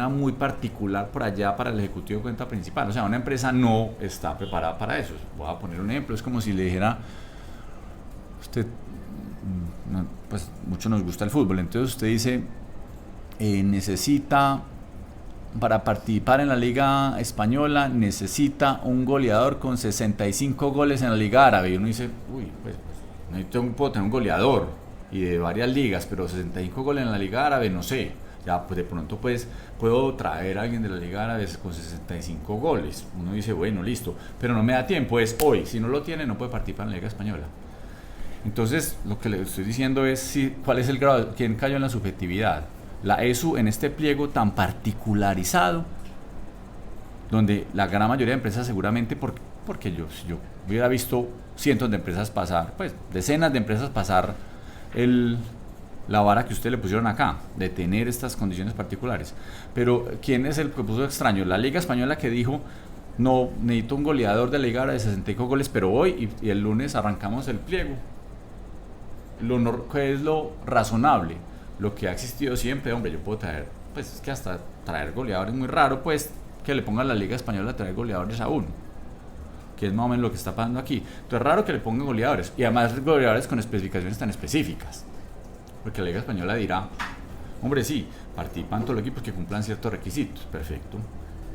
muy particular por allá para el ejecutivo de cuenta principal. O sea, una empresa no está preparada para eso. Voy a poner un ejemplo, es como si le dijera, usted, pues mucho nos gusta el fútbol, entonces usted dice, necesita, para participar en la Liga Española, necesita un goleador con 65 goles en la Liga Árabe. Y uno dice, uy, pues puedo tener un goleador y de varias ligas, pero 65 goles en la Liga Árabe, no sé. Ya, pues de pronto pues puedo traer a alguien de la Liga Árabe con 65 goles. Uno dice, bueno, listo, pero no me da tiempo, es hoy. Si no lo tiene, no puede participar en la Liga Española. Entonces, lo que le estoy diciendo es cuál es el grado, quién cayó en la subjetividad. La ESU en este pliego tan particularizado, donde la gran mayoría de empresas seguramente, porque yo hubiera visto cientos de empresas pasar, pues decenas de empresas pasar la vara que usted le pusieron acá, de tener estas condiciones particulares. Pero ¿quién es el que puso extraño? La Liga Española, que dijo, no, necesito un goleador de la Liga de 65 goles, pero hoy y el lunes arrancamos el pliego. ¿Qué es lo razonable? Lo que ha existido siempre, hombre, yo puedo traer, pues es que hasta traer goleadores es muy raro, pues que le pongan a la Liga Española a traer goleadores a uno, que es más o menos lo que está pasando aquí. Entonces es raro que le pongan goleadores, y además goleadores con especificaciones tan específicas, porque la Liga Española dirá, hombre, sí, participan todos los equipos que cumplan ciertos requisitos, perfecto,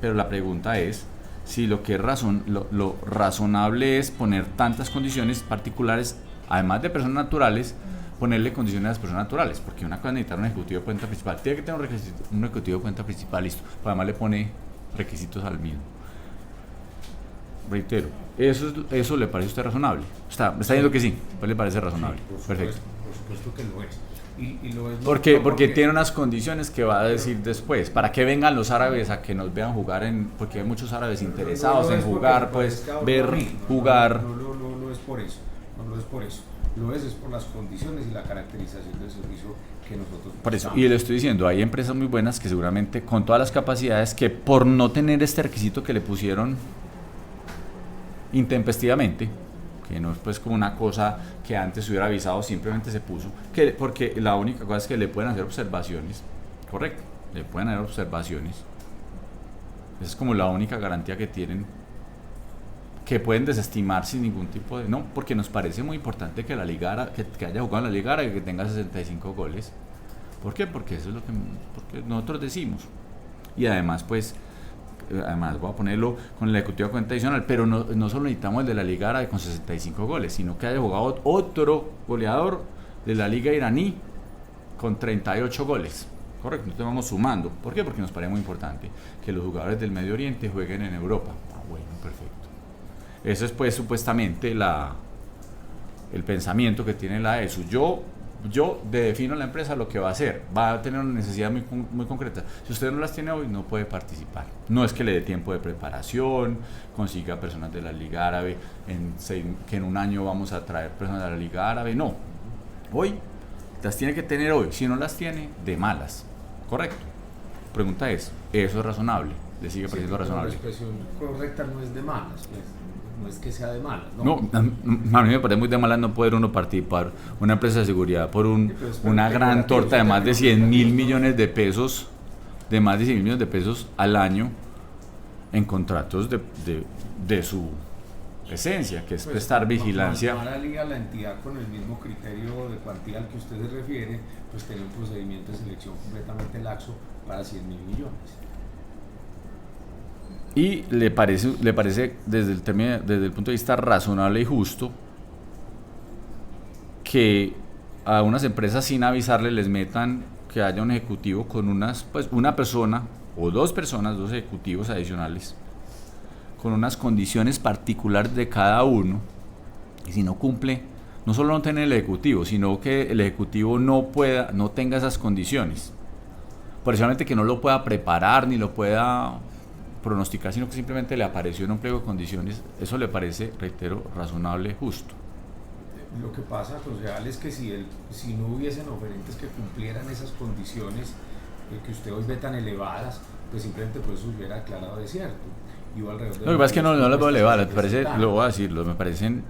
pero la pregunta es si lo que es lo razonable es poner tantas condiciones particulares, además de personas naturales, ponerle condiciones a las personas naturales, porque una cosa es necesitar un ejecutivo de cuenta principal, tiene que tener un ejecutivo de cuenta principal, listo, pero además le pone requisitos al mismo. Reitero, ¿eso le parece a usted razonable? Me está diciendo que sí, pues le parece razonable. Sí, perfecto. Por supuesto que lo es. Y lo es porque tiene unas condiciones que va a decir después, para que vengan los árabes a que nos vean jugar, porque hay muchos árabes interesados en jugar, pues ver jugar. No es por eso, no es por eso. Lo es por las condiciones y la caracterización del servicio que nosotros por eso, y le estoy diciendo, hay empresas muy buenas que seguramente con todas las capacidades, que por no tener este requisito que le pusieron intempestivamente, que no es pues como una cosa que antes hubiera avisado, simplemente se puso, porque la única cosa es que le pueden hacer observaciones, correcto, le pueden hacer observaciones, esa es como la única garantía que tienen, que pueden desestimar sin ningún tipo de... No, porque nos parece muy importante que la Liga que haya jugado en la Liga y que tenga 65 goles. ¿Por qué? Porque eso es porque nosotros decimos. Y además, pues, voy a ponerlo con el ejecutivo de cuenta adicional, pero no solo necesitamos el de la Liga Árabe con 65 goles, sino que haya jugado otro goleador de la Liga iraní con 38 goles. Correcto, entonces vamos sumando. ¿Por qué? Porque nos parece muy importante que los jugadores del Medio Oriente jueguen en Europa. Bueno, perfecto. Eso es pues supuestamente el pensamiento que tiene la ESU. Yo defino la empresa lo que va a hacer, va a tener una necesidad muy, muy concreta. Si usted no las tiene hoy, no puede participar. No es que le dé tiempo de preparación, consiga personas de la Liga Árabe, que en un año vamos a traer personas de la Liga Árabe. No, hoy las tiene que tener hoy. Si no las tiene, de malas. Correcto. Pregunta es, ¿eso es razonable? ¿Le sigue pareciendo razonable? La expresión correcta no es de malas, pues. No es que sea de malas, no, a mí me parece muy de malas no poder uno participar una empresa de seguridad por una gran torta de más de 100.000 millones de pesos, al año en contratos de su esencia, que es pues, prestar vigilancia. La liga, la entidad con el mismo criterio de cuantía al que usted se refiere, pues tiene un procedimiento de selección completamente laxo para 100.000 millones. Y le parece desde el punto de vista razonable y justo que a unas empresas sin avisarle les metan que haya un ejecutivo con una persona o dos ejecutivos adicionales con unas condiciones particulares de cada uno, y si no cumple, no solo no tener el ejecutivo, sino que el ejecutivo no tenga esas condiciones, precisamente que no lo pueda preparar ni lo pueda pronosticar, sino que simplemente le apareció en un pliego de condiciones. Eso le parece, reitero, razonable, justo. Lo que pasa, concejal, es que si no hubiesen oferentes que cumplieran esas condiciones que usted hoy ve tan elevadas, pues simplemente por eso hubiera declarado desierto. iba alrededor de... Lo que pasa es que no las voy a elevar, me parece, presentaron. lo voy a decir, me parecen...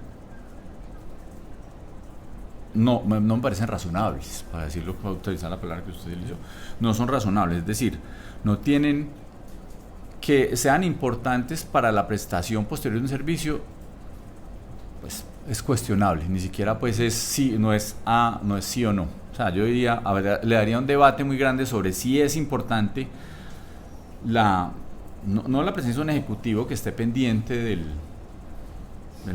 No me parecen razonables, para decirlo, para utilizar la palabra que usted utilizó. No son razonables, es decir, no tienen que sean importantes para la prestación posterior de un servicio, pues es cuestionable, ni siquiera pues es sí, no es sí o no. O sea, yo diría, a ver, le daría un debate muy grande sobre si es importante no la presencia de un ejecutivo que esté pendiente del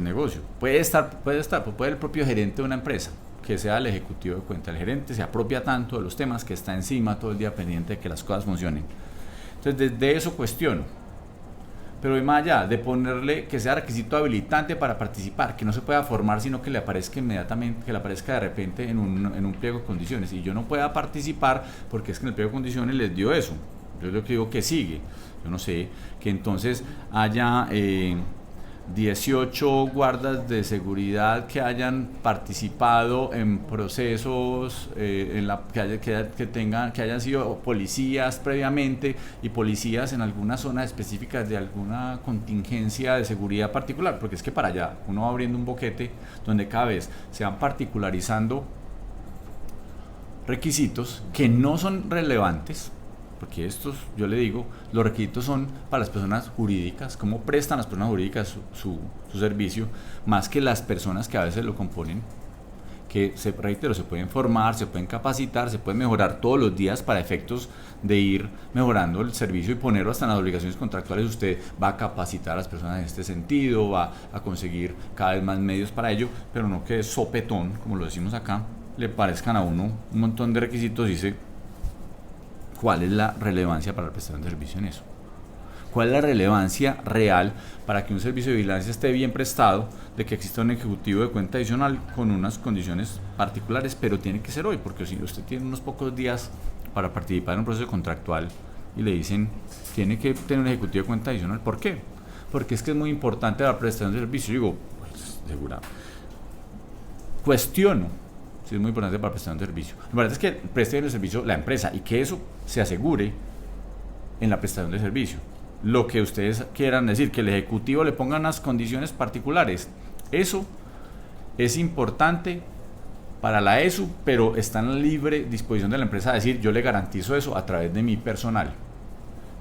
negocio. Puede el propio gerente de una empresa, que sea el ejecutivo de cuenta. El gerente se apropia tanto de los temas que está encima todo el día pendiente de que las cosas funcionen. Entonces, desde eso cuestiono. Pero más allá de ponerle que sea requisito habilitante para participar, que no se pueda formar, sino que le aparezca inmediatamente, que le aparezca de repente en un pliego de condiciones, y yo no pueda participar porque es que en el pliego de condiciones les dio eso. Yo lo que digo que sigue, yo no sé, que entonces haya 18 guardas de seguridad que hayan participado en procesos, que hayan sido policías previamente y policías en algunas zonas específicas de alguna contingencia de seguridad particular, porque es que para allá uno va abriendo un boquete donde cada vez se van particularizando requisitos que no son relevantes, porque estos, yo le digo, los requisitos son para las personas jurídicas, cómo prestan las personas jurídicas su servicio, más que las personas que a veces lo componen, que, reitero, se pueden formar, se pueden capacitar, se pueden mejorar todos los días para efectos de ir mejorando el servicio y ponerlo hasta en las obligaciones contractuales. Usted va a capacitar a las personas en este sentido, va a conseguir cada vez más medios para ello, pero no que sopetón, como lo decimos acá, le parezcan a uno un montón de requisitos y dice... ¿Cuál es la relevancia para la prestación de servicio en eso? ¿Cuál es la relevancia real para que un servicio de vigilancia esté bien prestado, de que exista un ejecutivo de cuenta adicional con unas condiciones particulares, pero tiene que ser hoy? Porque si usted tiene unos pocos días para participar en un proceso contractual y le dicen, tiene que tener un ejecutivo de cuenta adicional, ¿por qué? Porque es que es muy importante la prestación de servicio. Yo digo, pues, segura. Cuestiono si es muy importante para la prestación de servicio. Lo importante es que preste el servicio la empresa y que eso se asegure en la prestación de servicio. Lo que ustedes quieran decir, que el ejecutivo le ponga unas condiciones particulares, eso es importante para la ESU, pero está en la libre disposición de la empresa a decir, yo le garantizo eso a través de mi personal.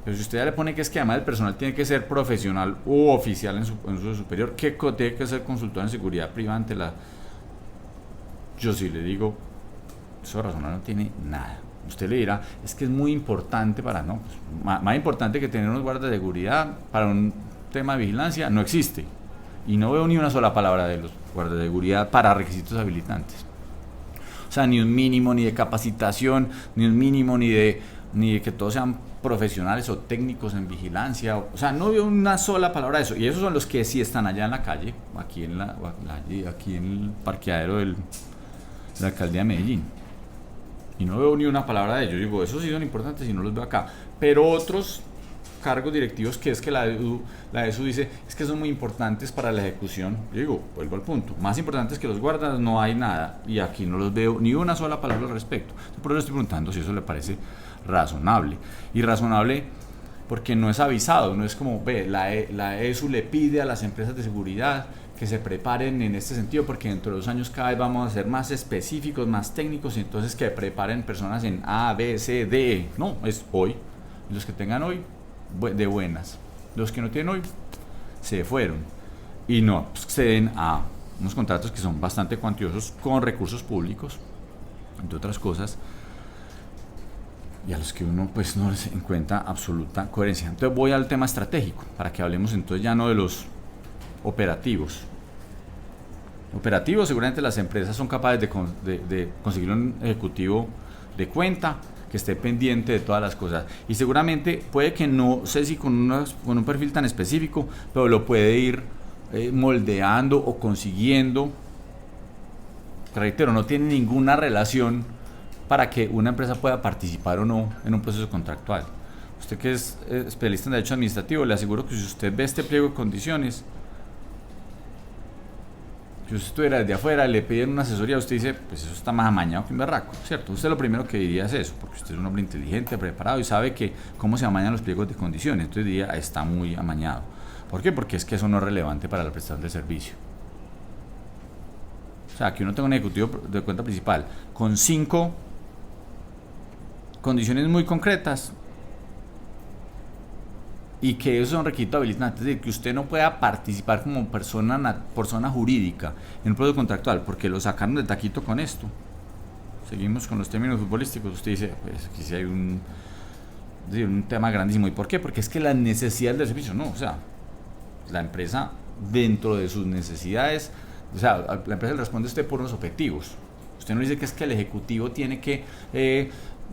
Pero si usted ya le pone que es que además el personal tiene que ser profesional u oficial en su superior, que tiene que ser consultor en seguridad privada ante la... Yo sí le digo, eso razonable no tiene nada. Usted le dirá, es que es muy importante para, no, pues, más importante que tener unos guardas de seguridad para un tema de vigilancia, no existe. Y no veo ni una sola palabra de los guardas de seguridad para requisitos habilitantes. O sea, ni un mínimo ni de capacitación, ni un mínimo ni de que todos sean profesionales o técnicos en vigilancia. O sea, no veo una sola palabra de eso. Y esos son los que sí están allá en la calle, aquí en el parqueadero de la alcaldía de Medellín. Y no veo ni una palabra de ellos. Digo, esos sí son importantes y no los veo acá. Pero otros cargos directivos que es que la ESU dice es que son muy importantes para la ejecución. Yo digo, vuelvo al punto, más importantes que los guardas no hay nada, y aquí no los veo ni una sola palabra al respecto. Por eso estoy preguntando si eso le parece razonable. Y razonable porque no es avisado, no es como, la ESU le pide a las empresas de seguridad que se preparen en este sentido, porque dentro de 2 años cada vez vamos a ser más específicos, más técnicos, y entonces que preparen personas en A, B, C, D. No, es hoy. Y los que tengan hoy, de buenas. Los que no tienen hoy, se fueron. Y no acceden a unos contratos que son bastante cuantiosos con recursos públicos, entre otras cosas, y a los que uno pues no les encuentra absoluta coherencia. Entonces voy al tema estratégico, para que hablemos entonces ya no de los operativos. Seguramente las empresas son capaces de conseguir un ejecutivo de cuenta que esté pendiente de todas las cosas, y seguramente puede que no sé si con un perfil tan específico, pero lo puede ir moldeando o consiguiendo. Reitero, no tiene ninguna relación para que una empresa pueda participar o no en un proceso contractual. Usted que es especialista en derecho administrativo, le aseguro que si usted ve este pliego de condiciones, si usted estuviera desde afuera, le piden una asesoría, usted dice, pues eso está más amañado que un berraco, ¿cierto? Usted lo primero que diría es eso, porque usted es un hombre inteligente, preparado y sabe que cómo se amañan los pliegos de condiciones. Entonces diría, está muy amañado. ¿Por qué? Porque es que eso no es relevante para la prestación de servicio. O sea, que uno tenga un ejecutivo de cuenta principal con 5 condiciones muy concretas y que esos son requisitos habilitantes, es decir, que usted no pueda participar como persona jurídica en un proceso contractual porque lo sacaron de taquito con esto. Seguimos con los términos futbolísticos. Usted dice, pues aquí sí hay un tema grandísimo. ¿Y por qué? Porque es que las necesidades del servicio, no, o sea, la empresa dentro de sus necesidades, o sea, la empresa le responde a usted por unos objetivos. Usted no dice que es que el ejecutivo tiene que,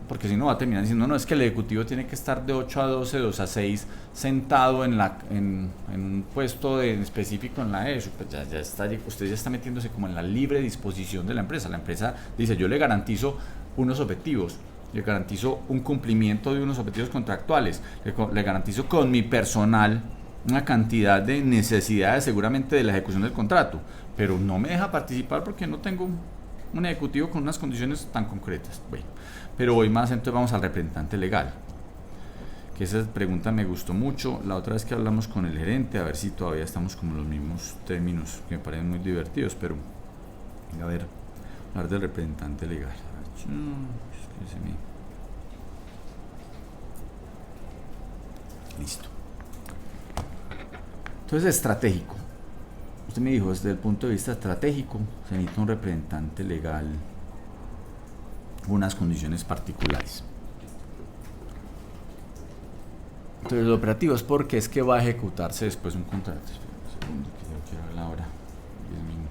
porque si no va a terminar diciendo, no, es que el ejecutivo tiene que estar de 8 a 12, 2 a 6, sentado en un puesto específico en la ESU. Pues ya está, usted ya está metiéndose como en la libre disposición de la empresa. La empresa dice, yo le garantizo unos objetivos, le garantizo un cumplimiento de unos objetivos contractuales, le garantizo con mi personal una cantidad de necesidades seguramente de la ejecución del contrato, pero no me deja participar porque no tengo un ejecutivo con unas condiciones tan concretas. Bueno, pero hoy más entonces vamos al representante legal, que esa pregunta me gustó mucho. La otra vez que hablamos con el gerente, a ver si todavía estamos como en los mismos términos, que me parecen muy divertidos, pero a ver, hablar del representante legal. Listo. Entonces, estratégico. Usted me dijo, desde el punto de vista estratégico, se necesita un representante legal con unas condiciones particulares. Entonces, lo operativo es porque es que va a ejecutarse después un contrato. Espera un segundo, que yo quiero ver la hora. 10 minutos.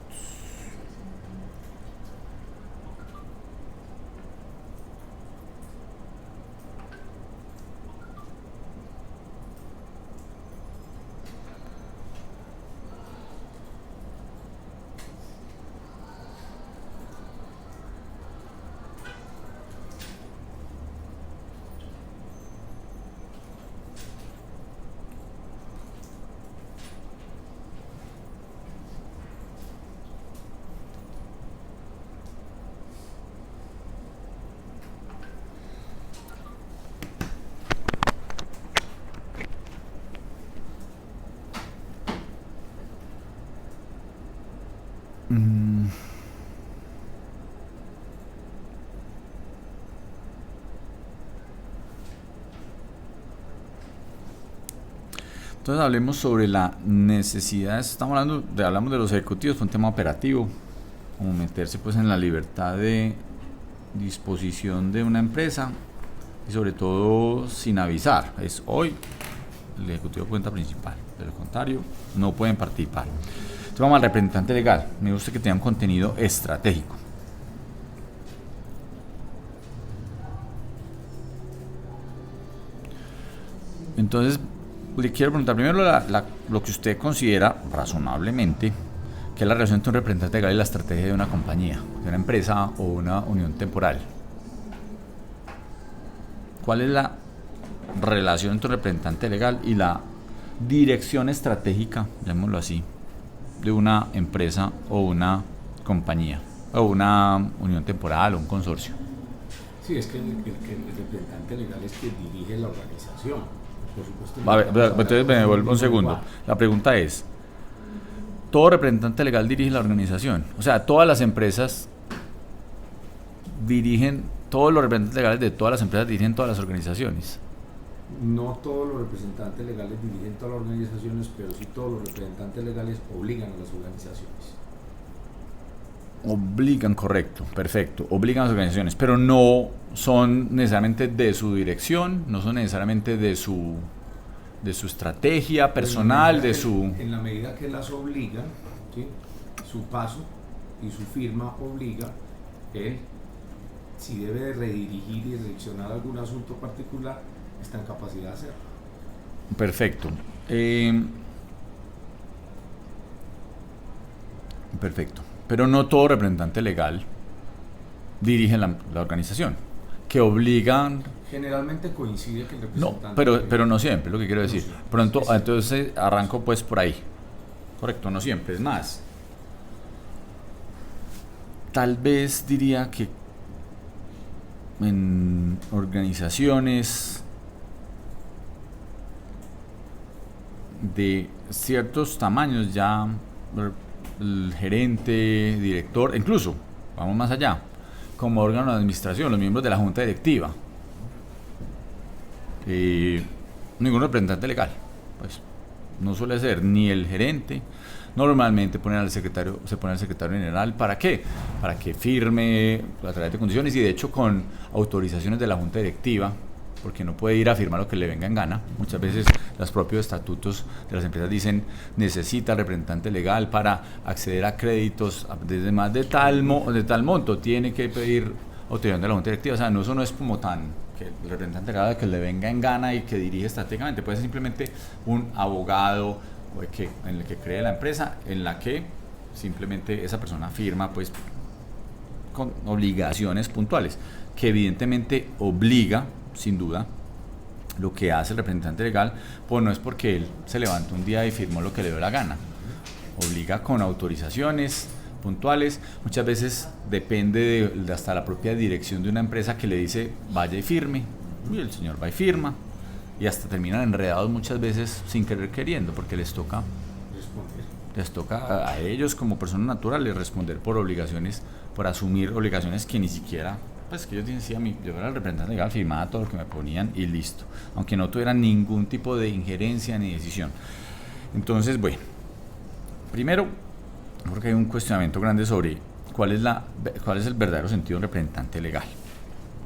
Entonces hablemos sobre la necesidad. Hablamos de los ejecutivos, fue un tema operativo, como meterse pues en la libertad de disposición de una empresa y sobre todo sin avisar. Es hoy el ejecutivo cuenta principal, de lo contrario no pueden participar. Entonces vamos al representante legal. Me gusta que tenga un contenido estratégico. Entonces le quiero preguntar primero lo que usted considera razonablemente que es la relación entre un representante legal y la estrategia de una compañía, de una empresa o una unión temporal. ¿Cuál es la relación entre un representante legal y la dirección estratégica, llamémoslo así, de una empresa o una compañía o una unión temporal o un consorcio? Sí, es que el representante legal es quien dirige la organización. Por supuesto. A ver, entonces me devuelvo un segundo. La pregunta es, ¿todo representante legal dirige la organización? O sea, todas las empresas dirigen, todos los representantes legales de todas las empresas dirigen todas las organizaciones. No todos los representantes legales dirigen todas las organizaciones, pero sí todos los representantes legales obligan a las organizaciones. Obligan, correcto, perfecto, obligan a las organizaciones, pero no son necesariamente de su dirección, no son necesariamente de su estrategia personal, en la medida que las obligan, ¿sí? Su paso y su firma obliga, él, si debe de redirigir y direccionar algún asunto particular, está en capacidad de hacerlo. Perfecto. Perfecto. Pero no todo representante legal dirige la organización, que obligan. Generalmente coincide que el representante. No, pero no siempre, lo que quiero decir. No Pronto, entonces arranco pues por ahí. Correcto, no siempre, es más. Tal vez diría que en organizaciones de ciertos tamaños ya el gerente, director, incluso, vamos más allá, como órgano de administración, los miembros de la junta directiva, ningún representante legal, pues no suele ser ni el gerente. Normalmente se pone al secretario general. ¿Para qué? Para que firme a través de condiciones y de hecho con autorizaciones de la junta directiva, porque no puede ir a firmar lo que le venga en gana. Muchas veces los propios estatutos de las empresas dicen necesita representante legal para acceder a créditos desde más de tal monto, tiene que pedir autorización de la junta directiva. O sea, eso no es como tan que el representante legal que le venga en gana y que dirige estratégicamente, puede ser simplemente un abogado en el que cree la empresa, en la que simplemente esa persona firma pues con obligaciones puntuales, que evidentemente obliga, sin duda, lo que hace el representante legal, pues no es porque él se levantó un día y firmó lo que le dio la gana, obliga con autorizaciones puntuales. Muchas veces depende de hasta la propia dirección de una empresa que le dice vaya y firme, y el señor va y firma, y hasta terminan enredados muchas veces sin querer queriendo, porque les toca a ellos como personas naturales responder por obligaciones, por asumir obligaciones que ni siquiera, pues que ellos decían, yo era el representante legal, firmaba todo lo que me ponían y listo, aunque no tuvieran ningún tipo de injerencia ni decisión. Entonces, bueno, primero, porque hay un cuestionamiento grande sobre cuál es el verdadero sentido de un representante legal,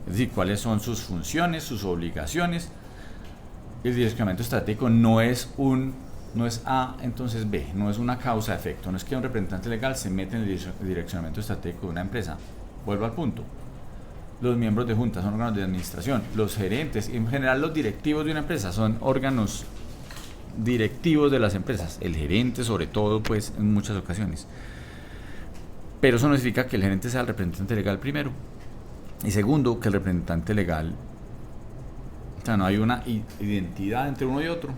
es decir, cuáles son sus funciones, sus obligaciones. El direccionamiento estratégico no es A, entonces B, no es una causa-efecto, no es que un representante legal se mete en el direccionamiento estratégico de una empresa. Vuelvo al punto. Los miembros de junta son órganos de administración, los gerentes, en general los directivos de una empresa son órganos directivos de las empresas, el gerente sobre todo, pues en muchas ocasiones. Pero eso no significa que el gerente sea el representante legal primero, y segundo, que el representante legal, o sea, no hay una identidad entre uno y otro.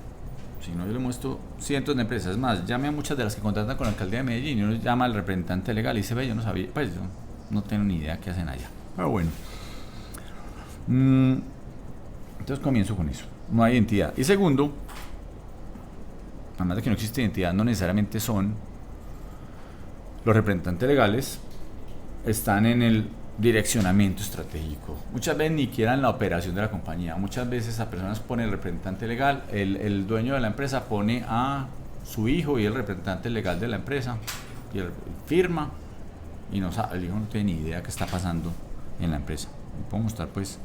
Si no, yo le muestro cientos de empresas. Es más, llame a muchas de las que contratan con la alcaldía de Medellín y uno llama al representante legal y dice, ve, yo no sabía, pues yo no tengo ni idea qué hacen allá. Pero bueno. Entonces comienzo con eso. No hay identidad. Y segundo, además de que no existe identidad, no necesariamente son los representantes legales, están en el direccionamiento estratégico. Muchas veces ni siquiera en la operación de la compañía. Muchas veces a personas pone el representante legal, el dueño de la empresa pone a su hijo y el representante legal de la empresa y él firma y no sabe, el hijo no tiene ni idea qué está pasando en la empresa. Y puedo mostrar pues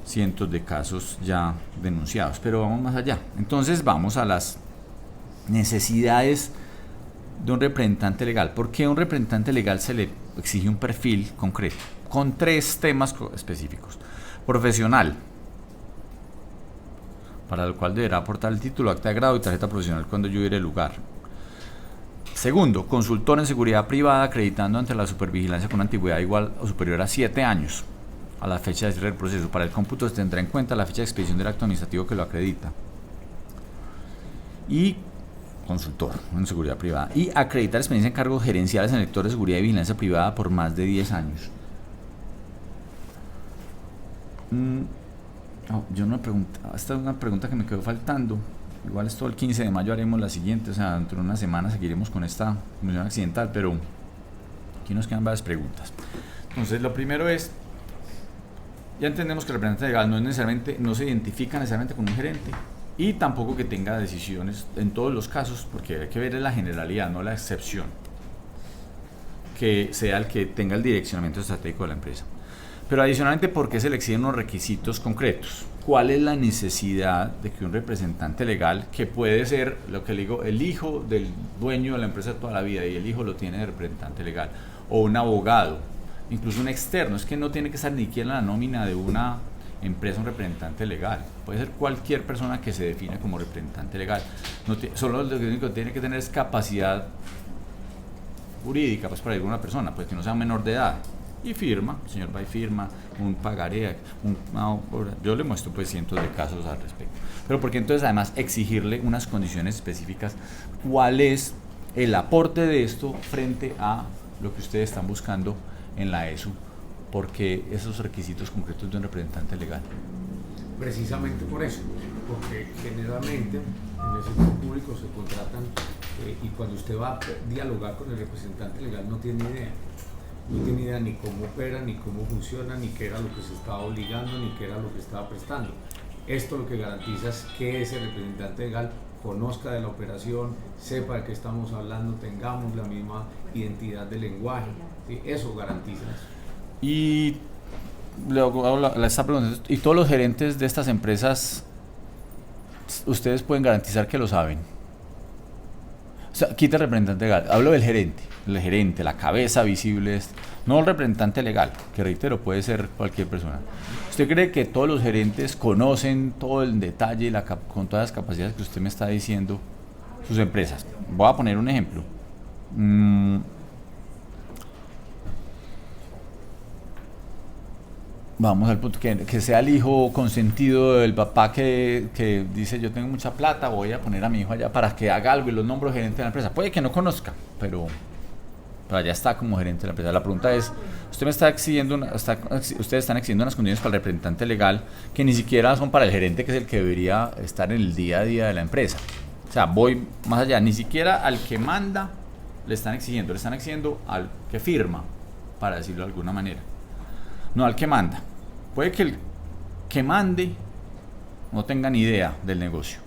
cientos de casos ya denunciados, pero vamos más allá. Entonces vamos a las necesidades de un representante legal. ¿Por qué a un representante legal se le exige un perfil concreto? Con 3 temas específicos. Profesional, para el cual deberá aportar el título, acta de grado y tarjeta profesional cuando lluviere el lugar. Segundo, consultor en seguridad privada acreditando ante la supervigilancia con una antigüedad igual o superior a 7 años a la fecha de cierre del proceso. Para el cómputo se tendrá en cuenta la fecha de expedición del acto administrativo que lo acredita. Y consultor en seguridad privada, y acreditar experiencia en cargos gerenciales en el sector de seguridad y vigilancia privada por más de 10 años. Yo no preguntaba, esta es una pregunta que me quedó faltando. Igual esto el 15 de mayo haremos la siguiente, o sea, dentro de una semana seguiremos con esta comisión accidental, pero aquí nos quedan varias preguntas. Entonces, lo primero es, ya entendemos que el representante legal no se identifica necesariamente con un gerente, y tampoco que tenga decisiones en todos los casos, porque hay que ver la generalidad, no la excepción, que sea el que tenga el direccionamiento estratégico de la empresa. Pero adicionalmente, ¿por qué se le exigen unos requisitos concretos? ¿Cuál es la necesidad de que un representante legal, que puede ser, lo que le digo, el hijo del dueño de la empresa toda la vida y el hijo lo tiene de representante legal, o un abogado, incluso un externo, es que no tiene que estar ni siquiera en la nómina de una empresa un representante legal, puede ser cualquier persona que se define como representante legal, solo lo único que tiene que tener es capacidad jurídica pues para alguna persona, pues que no sea menor de edad, y firma, el señor va y firma un pagaré, yo le muestro pues cientos de casos al respecto, pero porque entonces además exigirle unas condiciones específicas, cuál es el aporte de esto frente a lo que ustedes están buscando en la ESU, porque esos requisitos concretos de un representante legal. Precisamente por eso, porque generalmente en el sector público se contratan y cuando usted va a dialogar con el representante legal no tiene idea. No tiene idea ni cómo opera, ni cómo funciona, ni qué era lo que se estaba obligando, ni qué era lo que estaba prestando. Esto lo que garantiza es que ese representante legal conozca de la operación, sepa de qué estamos hablando, tengamos la misma identidad de lenguaje. ¿Sí? Eso garantiza eso. Y luego hago esta pregunta, ¿y todos los gerentes de estas empresas ustedes pueden garantizar que lo saben? O sea, quita el representante legal, hablo del gerente, la cabeza visible, no el representante legal, que reitero, puede ser cualquier persona. ¿Usted cree que todos los gerentes conocen todo el detalle, con todas las capacidades que usted me está diciendo, sus empresas? Voy a poner un ejemplo. Vamos al punto, que sea el hijo consentido del papá que dice yo tengo mucha plata, voy a poner a mi hijo allá para que haga algo y lo nombro gerente de la empresa. Puede que no conozca, pero allá está como gerente de la empresa. La pregunta es, usted me está exigiendo, ustedes están exigiendo unas condiciones para el representante legal que ni siquiera son para el gerente, que es el que debería estar en el día a día de la empresa. O sea, voy más allá, ni siquiera al que manda le están exigiendo al que firma, para decirlo de alguna manera. No al que manda. Puede que el que mande no tenga ni idea del negocio.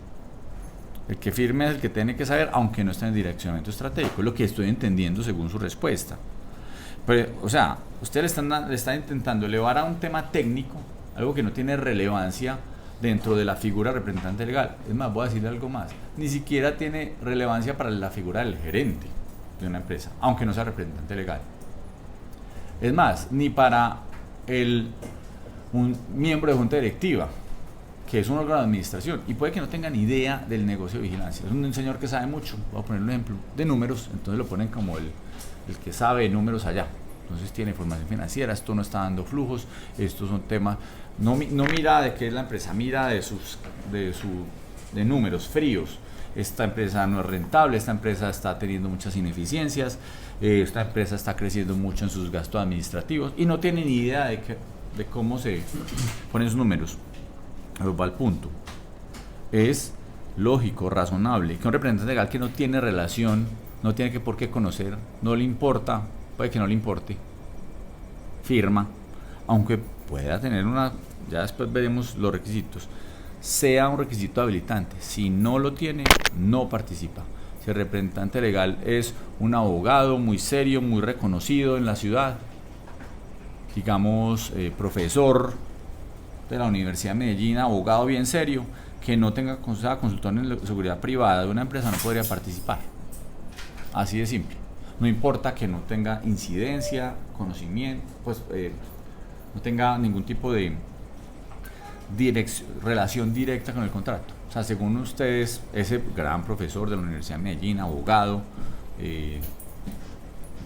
El que firme es el que tiene que saber, aunque no está en el direccionamiento estratégico. Es lo que estoy entendiendo según su respuesta. Pero, o sea, usted le está intentando elevar a un tema técnico algo que no tiene relevancia dentro de la figura representante legal. Es más, voy a decirle algo más. Ni siquiera tiene relevancia para la figura del gerente de una empresa, aunque no sea representante legal. Es más, ni para un miembro de junta directiva, que es un órgano de administración, y puede que no tenga ni idea del negocio de vigilancia. Es un señor que sabe mucho, voy a poner un ejemplo, de números, entonces lo ponen como el que sabe de números allá. Entonces tiene información financiera, esto no está dando flujos, estos son temas, no mira de qué es la empresa, mira de números fríos. Esta empresa no es rentable, esta empresa está teniendo muchas ineficiencias, esta empresa está creciendo mucho en sus gastos administrativos y no tiene ni idea de cómo se ponen esos números. Pero va al punto. Es lógico, razonable, que un representante legal que no tiene relación, no tiene por qué conocer, no le importa, puede que no le importe, firma, aunque pueda tener ya después veremos los requisitos, sea un requisito habilitante. Si no lo tiene, no participa. Si el representante legal es un abogado muy serio, muy reconocido en la ciudad, digamos profesor de la Universidad de Medellín, abogado bien serio, que no tenga consultor en seguridad privada de una empresa, no podría participar. Así de simple. No importa que no tenga incidencia, conocimiento, pues no tenga ningún tipo de relación directa con el contrato. O sea, según ustedes, ese gran profesor de la Universidad de Medellín, abogado,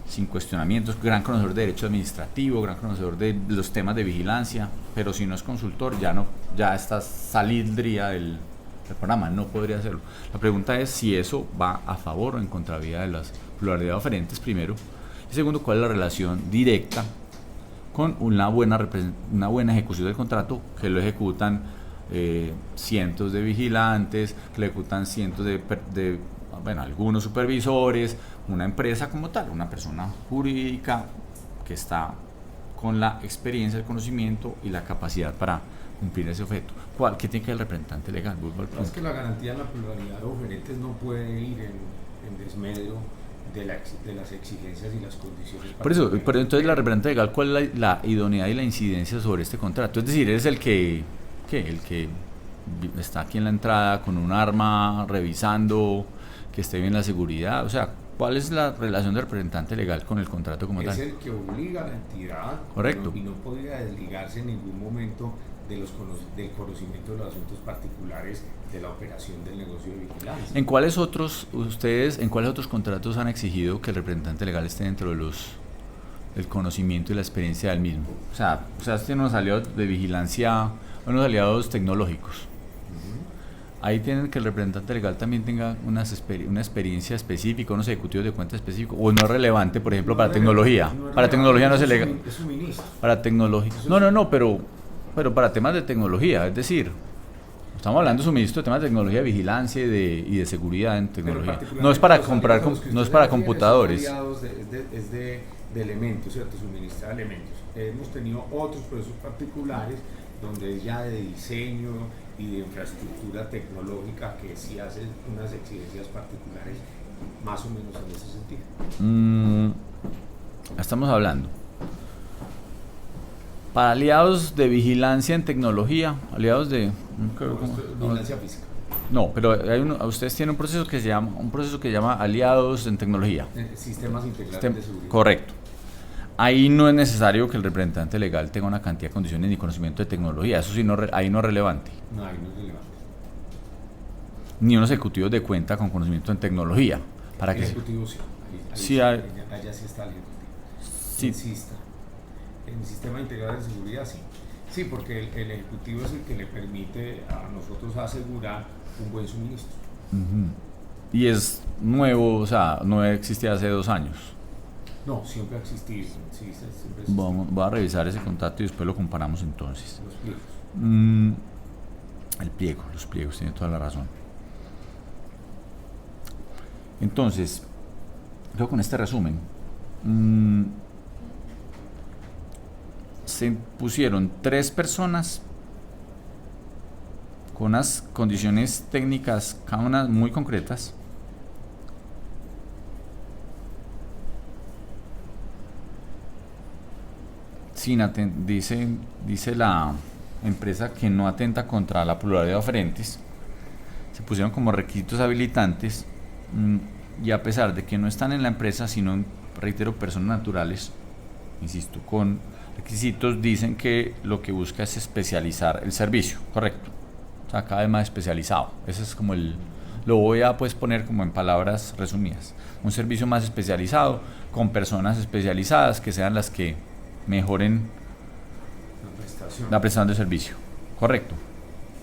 sin cuestionamientos, gran conocedor de derecho administrativo, gran conocedor de los temas de vigilancia, pero si no es consultor, ya saldría del programa, no podría hacerlo. La pregunta es si eso va a favor o en contravía de las pluralidades oferentes, primero, y segundo, cuál es la relación directa con una buena ejecución del contrato, que lo ejecutan cientos de vigilantes, que lo ejecutan cientos de algunos supervisores, una empresa como tal, una persona jurídica que está con la experiencia, el conocimiento y la capacidad para cumplir ese objeto. ¿Qué tiene que el representante legal? Es que la garantía de la pluralidad de oferentes no puede ir en desmedro de las exigencias y las condiciones. Pero entonces la representante legal, ¿cuál es la idoneidad y la incidencia sobre este contrato? Es decir, es el que está aquí en la entrada con un arma revisando que esté bien la seguridad. O sea, ¿cuál es la relación del representante legal con el contrato como tal? Es el que obliga a la entidad. Correcto. Y no podría desligarse en ningún momento del conocimiento de los asuntos particulares de la operación del negocio de vigilancia. ¿En cuáles otros contratos han exigido que el representante legal esté dentro del conocimiento y la experiencia del mismo? O sea, tiene unos aliados de vigilancia, unos aliados tecnológicos. Ahí tienen que el representante legal también tenga una experiencia específica, unos ejecutivos de cuenta específicos, o no es relevante, por ejemplo, para tecnología. Para tecnología no es legal. Es un ministro. Para tecnología. No, pero para temas de tecnología, es decir, Estamos hablando de suministro de temas de tecnología de vigilancia y de seguridad en tecnología. Pero No es para los comprar, aliados a los que no es usted para se refiere computadores. son aliados de elementos, ¿cierto? Suministrar elementos. Hemos tenido otros procesos particulares donde ya de diseño y de infraestructura tecnológica que sí hacen unas exigencias particulares más o menos en ese sentido. Estamos hablando para aliados de vigilancia en tecnología, aliados de Vigilancia física. no, pero ustedes tienen un proceso que se llama aliados en tecnología. Sistemas integrales de seguridad. Correcto. Ahí no es necesario que el representante legal tenga una cantidad de condiciones ni conocimiento de tecnología, eso sí ahí no es relevante. No, ahí no es relevante. Ni unos ejecutivos de cuenta con conocimiento en tecnología. Para El que ejecutivo sí. Sí, allá sí está el ejecutivo. Sí. Insista. En el sistema integral de seguridad sí. Sí, porque el ejecutivo es el que le permite a nosotros asegurar un buen suministro. Y es nuevo, o sea, no existía hace 2 años. No, siempre ha existido. Sí, siempre ha existido. Voy a revisar ese contrato y después lo comparamos entonces. Los pliegos. Los pliegos, tiene toda la razón. Entonces, creo que con este resumen, se pusieron 3 personas con unas condiciones técnicas, cada una muy concretas. Dice la empresa que no atenta contra la pluralidad de oferentes. Se pusieron como requisitos habilitantes y a pesar de que no están en la empresa, sino, reitero, personas naturales, insisto, con requisitos, dicen que lo que busca es especializar el servicio, correcto. O sea, cada vez más especializado. Ese es como lo voy a pues poner como en palabras resumidas. Un servicio más especializado, con personas especializadas que sean las que mejoren la prestación de servicio. Correcto.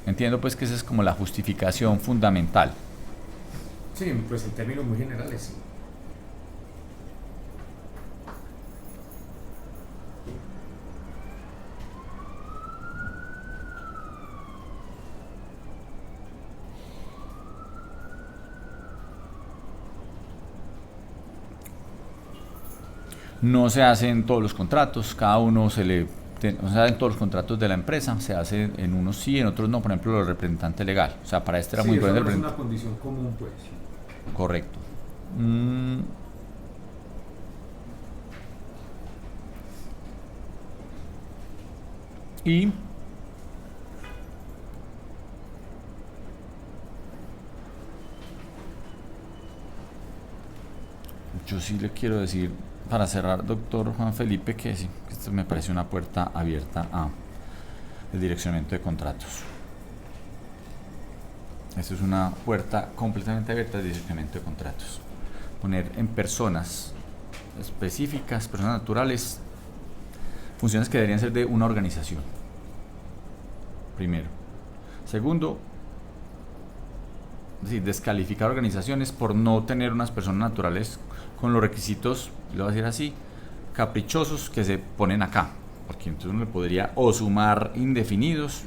Entiendo pues que esa es como la justificación fundamental. Sí, pues en términos muy generales sí. No se hace en todos los contratos, cada uno se hace en todos los contratos de la empresa, se hace en unos sí, en otros no, por ejemplo, los representantes legal. O sea, para este era muy importante. Es una condición común, pues. Correcto. Y yo sí le quiero decir, para cerrar, doctor Juan Felipe, que sí, esto me parece una puerta abierta a el direccionamiento de contratos. Esto es una puerta completamente abierta al direccionamiento de contratos. Poner en personas específicas, personas naturales, funciones que deberían ser de una organización. Primero. Segundo, es decir, descalificar organizaciones por no tener unas personas naturales con los requisitos, lo voy a decir así, caprichosos que se ponen acá, porque entonces uno le podría o sumar indefinidos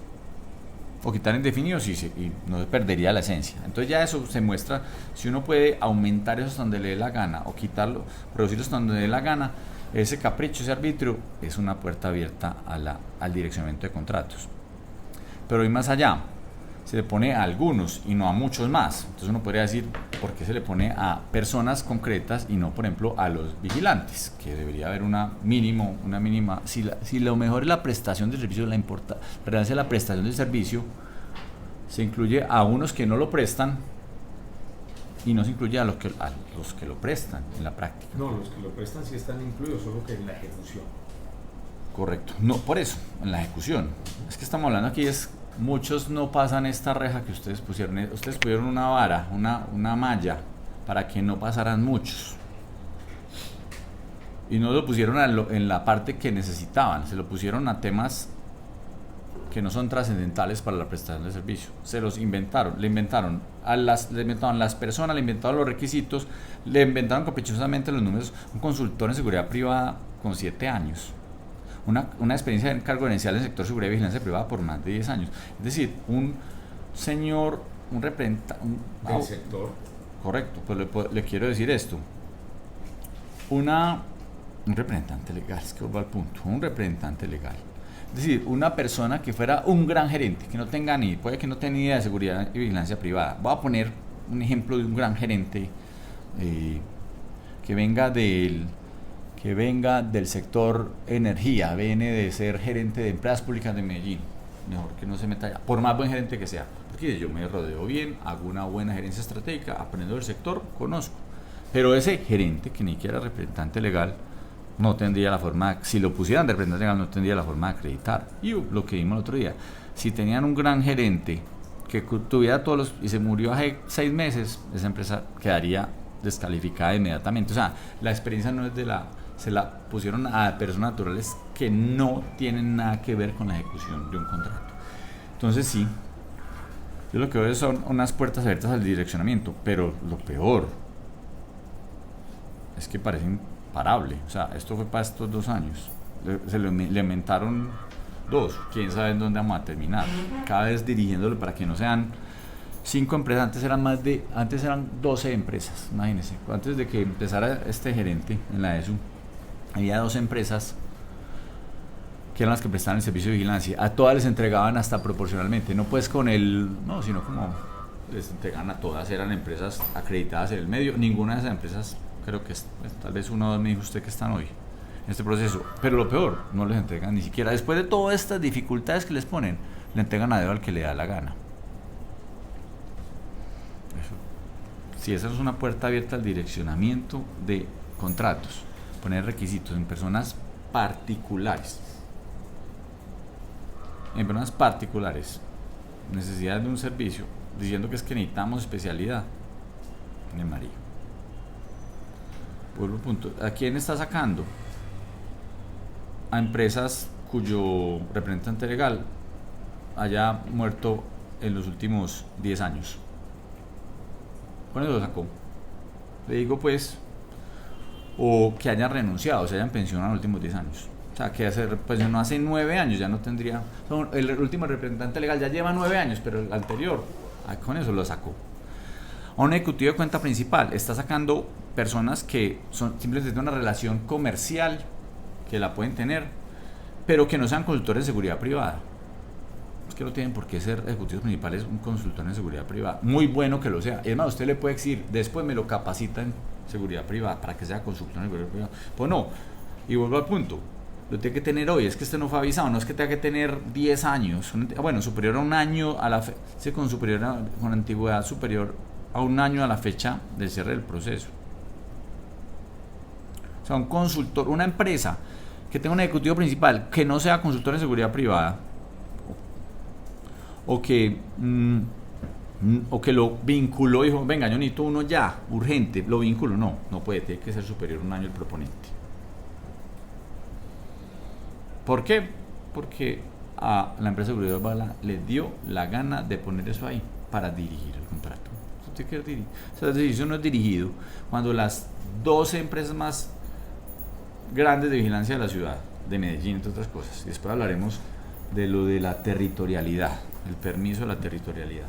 o quitar indefinidos y no se perdería la esencia. Entonces ya eso se muestra, si uno puede aumentar eso hasta donde le dé la gana o quitarlo, reducirlo hasta donde le dé la gana, ese capricho, ese arbitrio es una puerta abierta al direccionamiento de contratos. Pero y más allá, se le pone a algunos y no a muchos más. Entonces uno podría decir, ¿por qué se le pone a personas concretas y no, por ejemplo, a los vigilantes? Que debería haber una mínima. Si lo mejor es la prestación del servicio, la relevancia de la prestación del servicio, se incluye a unos que no lo prestan y no se incluye a los que lo prestan en la práctica. No, los que lo prestan sí están incluidos, solo que en la ejecución. Correcto. No, por eso, en la ejecución. Es que estamos hablando aquí muchos no pasan esta reja que ustedes pusieron. Ustedes pusieron una vara, una malla, para que no pasaran muchos. Y no lo pusieron en la parte que necesitaban, se lo pusieron a temas que no son trascendentales para la prestación de servicio. Se los inventaron, le inventaron las personas, le inventaron los requisitos, le inventaron caprichosamente los números. Un consultor en seguridad privada con 7 años. Una experiencia en cargo gerencial en el sector de seguridad y vigilancia privada por más de 10 años. Es decir, un señor, un representante del sector. Correcto, pues le quiero decir esto. Un representante legal, es que vuelvo al punto, un representante legal. Es decir, una persona que fuera un gran gerente, que no tenga puede que no tenga ni idea de seguridad y vigilancia privada. Voy a poner un ejemplo de un gran gerente que venga del sector energía, viene de ser gerente de empresas públicas de Medellín. Mejor que no se meta allá, por más buen gerente que sea, porque yo me rodeo bien, hago una buena gerencia estratégica, aprendo del sector, conozco. Pero ese gerente, que ni siquiera representante legal, no tendría la forma, si lo pusieran de representante legal, no tendría la forma de acreditar. Y lo que vimos el otro día, si tenían un gran gerente que tuviera y se murió hace 6 meses, esa empresa quedaría descalificada inmediatamente. O sea, la experiencia no es se la pusieron a personas naturales que no tienen nada que ver con la ejecución de un contrato. Entonces sí, yo lo que veo son unas puertas abiertas al direccionamiento, pero lo peor es que parece imparable. O sea, esto fue para estos 2 años, le inventaron 2, quién sabe en dónde vamos a terminar, cada vez dirigiéndolo para que no sean 5 empresas, antes eran 12 empresas, imagínense, antes de que empezara este gerente en la ESU, había 12 empresas que eran las que prestaban el servicio de vigilancia. A todas les entregaban hasta proporcionalmente, no pues sino como les entregaban a todas, eran empresas acreditadas en el medio. Ninguna de esas empresas, creo que tal vez una o dos me dijo usted que están hoy en este proceso, pero lo peor, no les entregan ni siquiera, después de todas estas dificultades que les ponen, le entregan a dedo al que le da la gana. Si esa es una puerta abierta al direccionamiento de contratos, poner requisitos en personas particulares, necesidad de un servicio, diciendo que es que necesitamos especialidad en el amarillo. Vuelvo al punto, ¿a quién está sacando? A empresas cuyo representante legal haya muerto en los últimos 10 años. Con eso lo sacó. Le digo pues, o que hayan renunciado, se hayan pensionado en los últimos 10 años. O sea, que pensionó hace 9 años, ya no tendría. El último representante legal ya lleva 9 años, pero el anterior, con eso lo sacó. A un ejecutivo de cuenta principal está sacando personas que simplemente tienen una relación comercial, que la pueden tener, pero que no sean consultores de seguridad privada. Es que no tienen por qué ser ejecutivos principales un consultor en seguridad privada. Muy bueno que lo sea. Es más, usted le puede decir, después me lo capacita en seguridad privada para que sea consultor en seguridad privada. Pues no. Y vuelvo al punto. Lo tiene que tener hoy. Es que este no fue avisado. No es que tenga que tener 10 años. Bueno, superior a un año a la fecha. Con antigüedad superior a un año a la fecha del cierre del proceso. O sea, un consultor, una empresa que tenga un ejecutivo principal que no sea consultor en seguridad privada, o que lo vinculó y dijo, venga, yo necesito uno ya, urgente, lo vinculo. No puede, tiene que ser superior a un año el proponente. ¿Por qué? Porque a la empresa de seguridad privada le dio la gana de poner eso ahí para dirigir el contrato. O sea, eso no es dirigido cuando las 12 empresas más grandes de vigilancia de la ciudad, de Medellín, entre otras cosas, y después hablaremos de lo de la territorialidad, el permiso de la territorialidad.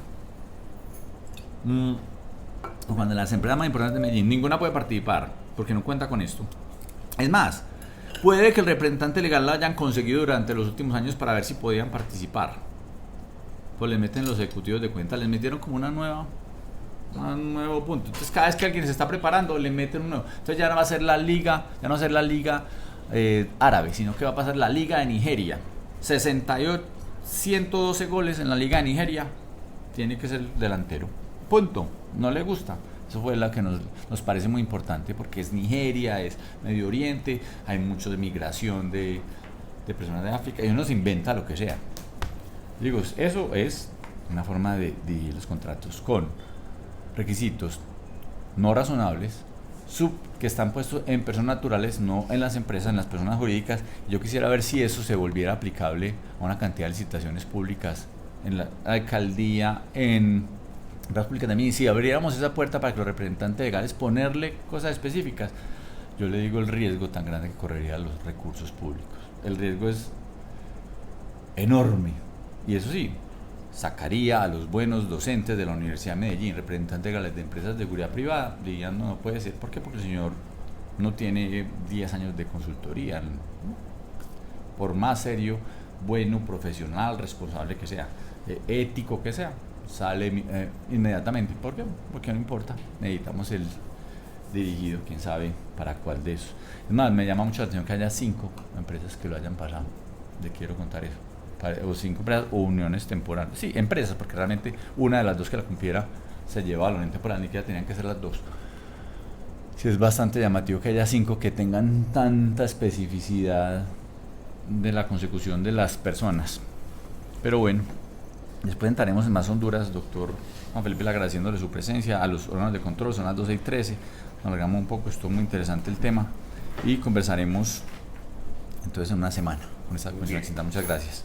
Cuando las empresas más importantes de Medellín, ninguna puede participar porque no cuenta con esto. Es más, puede que el representante legal la hayan conseguido durante los últimos años para ver si podían participar. Pues le meten los ejecutivos de cuenta, les metieron como un nuevo punto. Entonces cada vez que alguien se está preparando le meten un nuevo. Entonces ya no va a ser la liga, árabe, sino que va a pasar la liga de Nigeria. 112 goles en la liga de Nigeria, tiene que ser delantero. Punto. No le gusta. Eso fue la que nos parece muy importante porque es Nigeria, es Medio Oriente, hay mucho de migración de personas de África y uno se inventa lo que sea. Digo, eso es una forma de dirigir los contratos con requisitos no razonables, que están puestos en personas naturales, no en las empresas, en las personas jurídicas. Yo quisiera ver si eso se volviera aplicable a una cantidad de licitaciones públicas en la alcaldía, en las públicas también. Y si abriéramos esa puerta para que los representantes legales ponerle cosas específicas, yo le digo el riesgo tan grande que correría los recursos públicos. El riesgo es enorme. Y eso sí, sacaría a los buenos docentes de la Universidad de Medellín, representantes legales de empresas de seguridad privada, dirían no puede ser. ¿Por qué? Porque el señor no tiene 10 años de consultoría, ¿no? Por más serio, bueno, profesional, responsable que sea, ético que sea, sale inmediatamente. ¿Por qué? Porque no importa, necesitamos el dirigido, quién sabe para cuál de esos. Es más, me llama mucho la atención que haya 5 empresas que lo hayan pasado. Le quiero contar eso. O 5 empresas o uniones temporales. Sí, empresas, porque realmente una de las 2 que la cumpliera se llevaba a la unión temporal, ni siquiera tenían que ser las 2. Sí, es bastante llamativo que haya 5 que tengan tanta especificidad de la consecución de las personas. Pero bueno, después entraremos en más honduras, doctor Juan Felipe, agradeciéndole su presencia, a los órganos de control, son las 12:13, nos alargamos un poco, estuvo muy interesante el tema y conversaremos entonces en una semana con esta comisión accidental. Muchas gracias.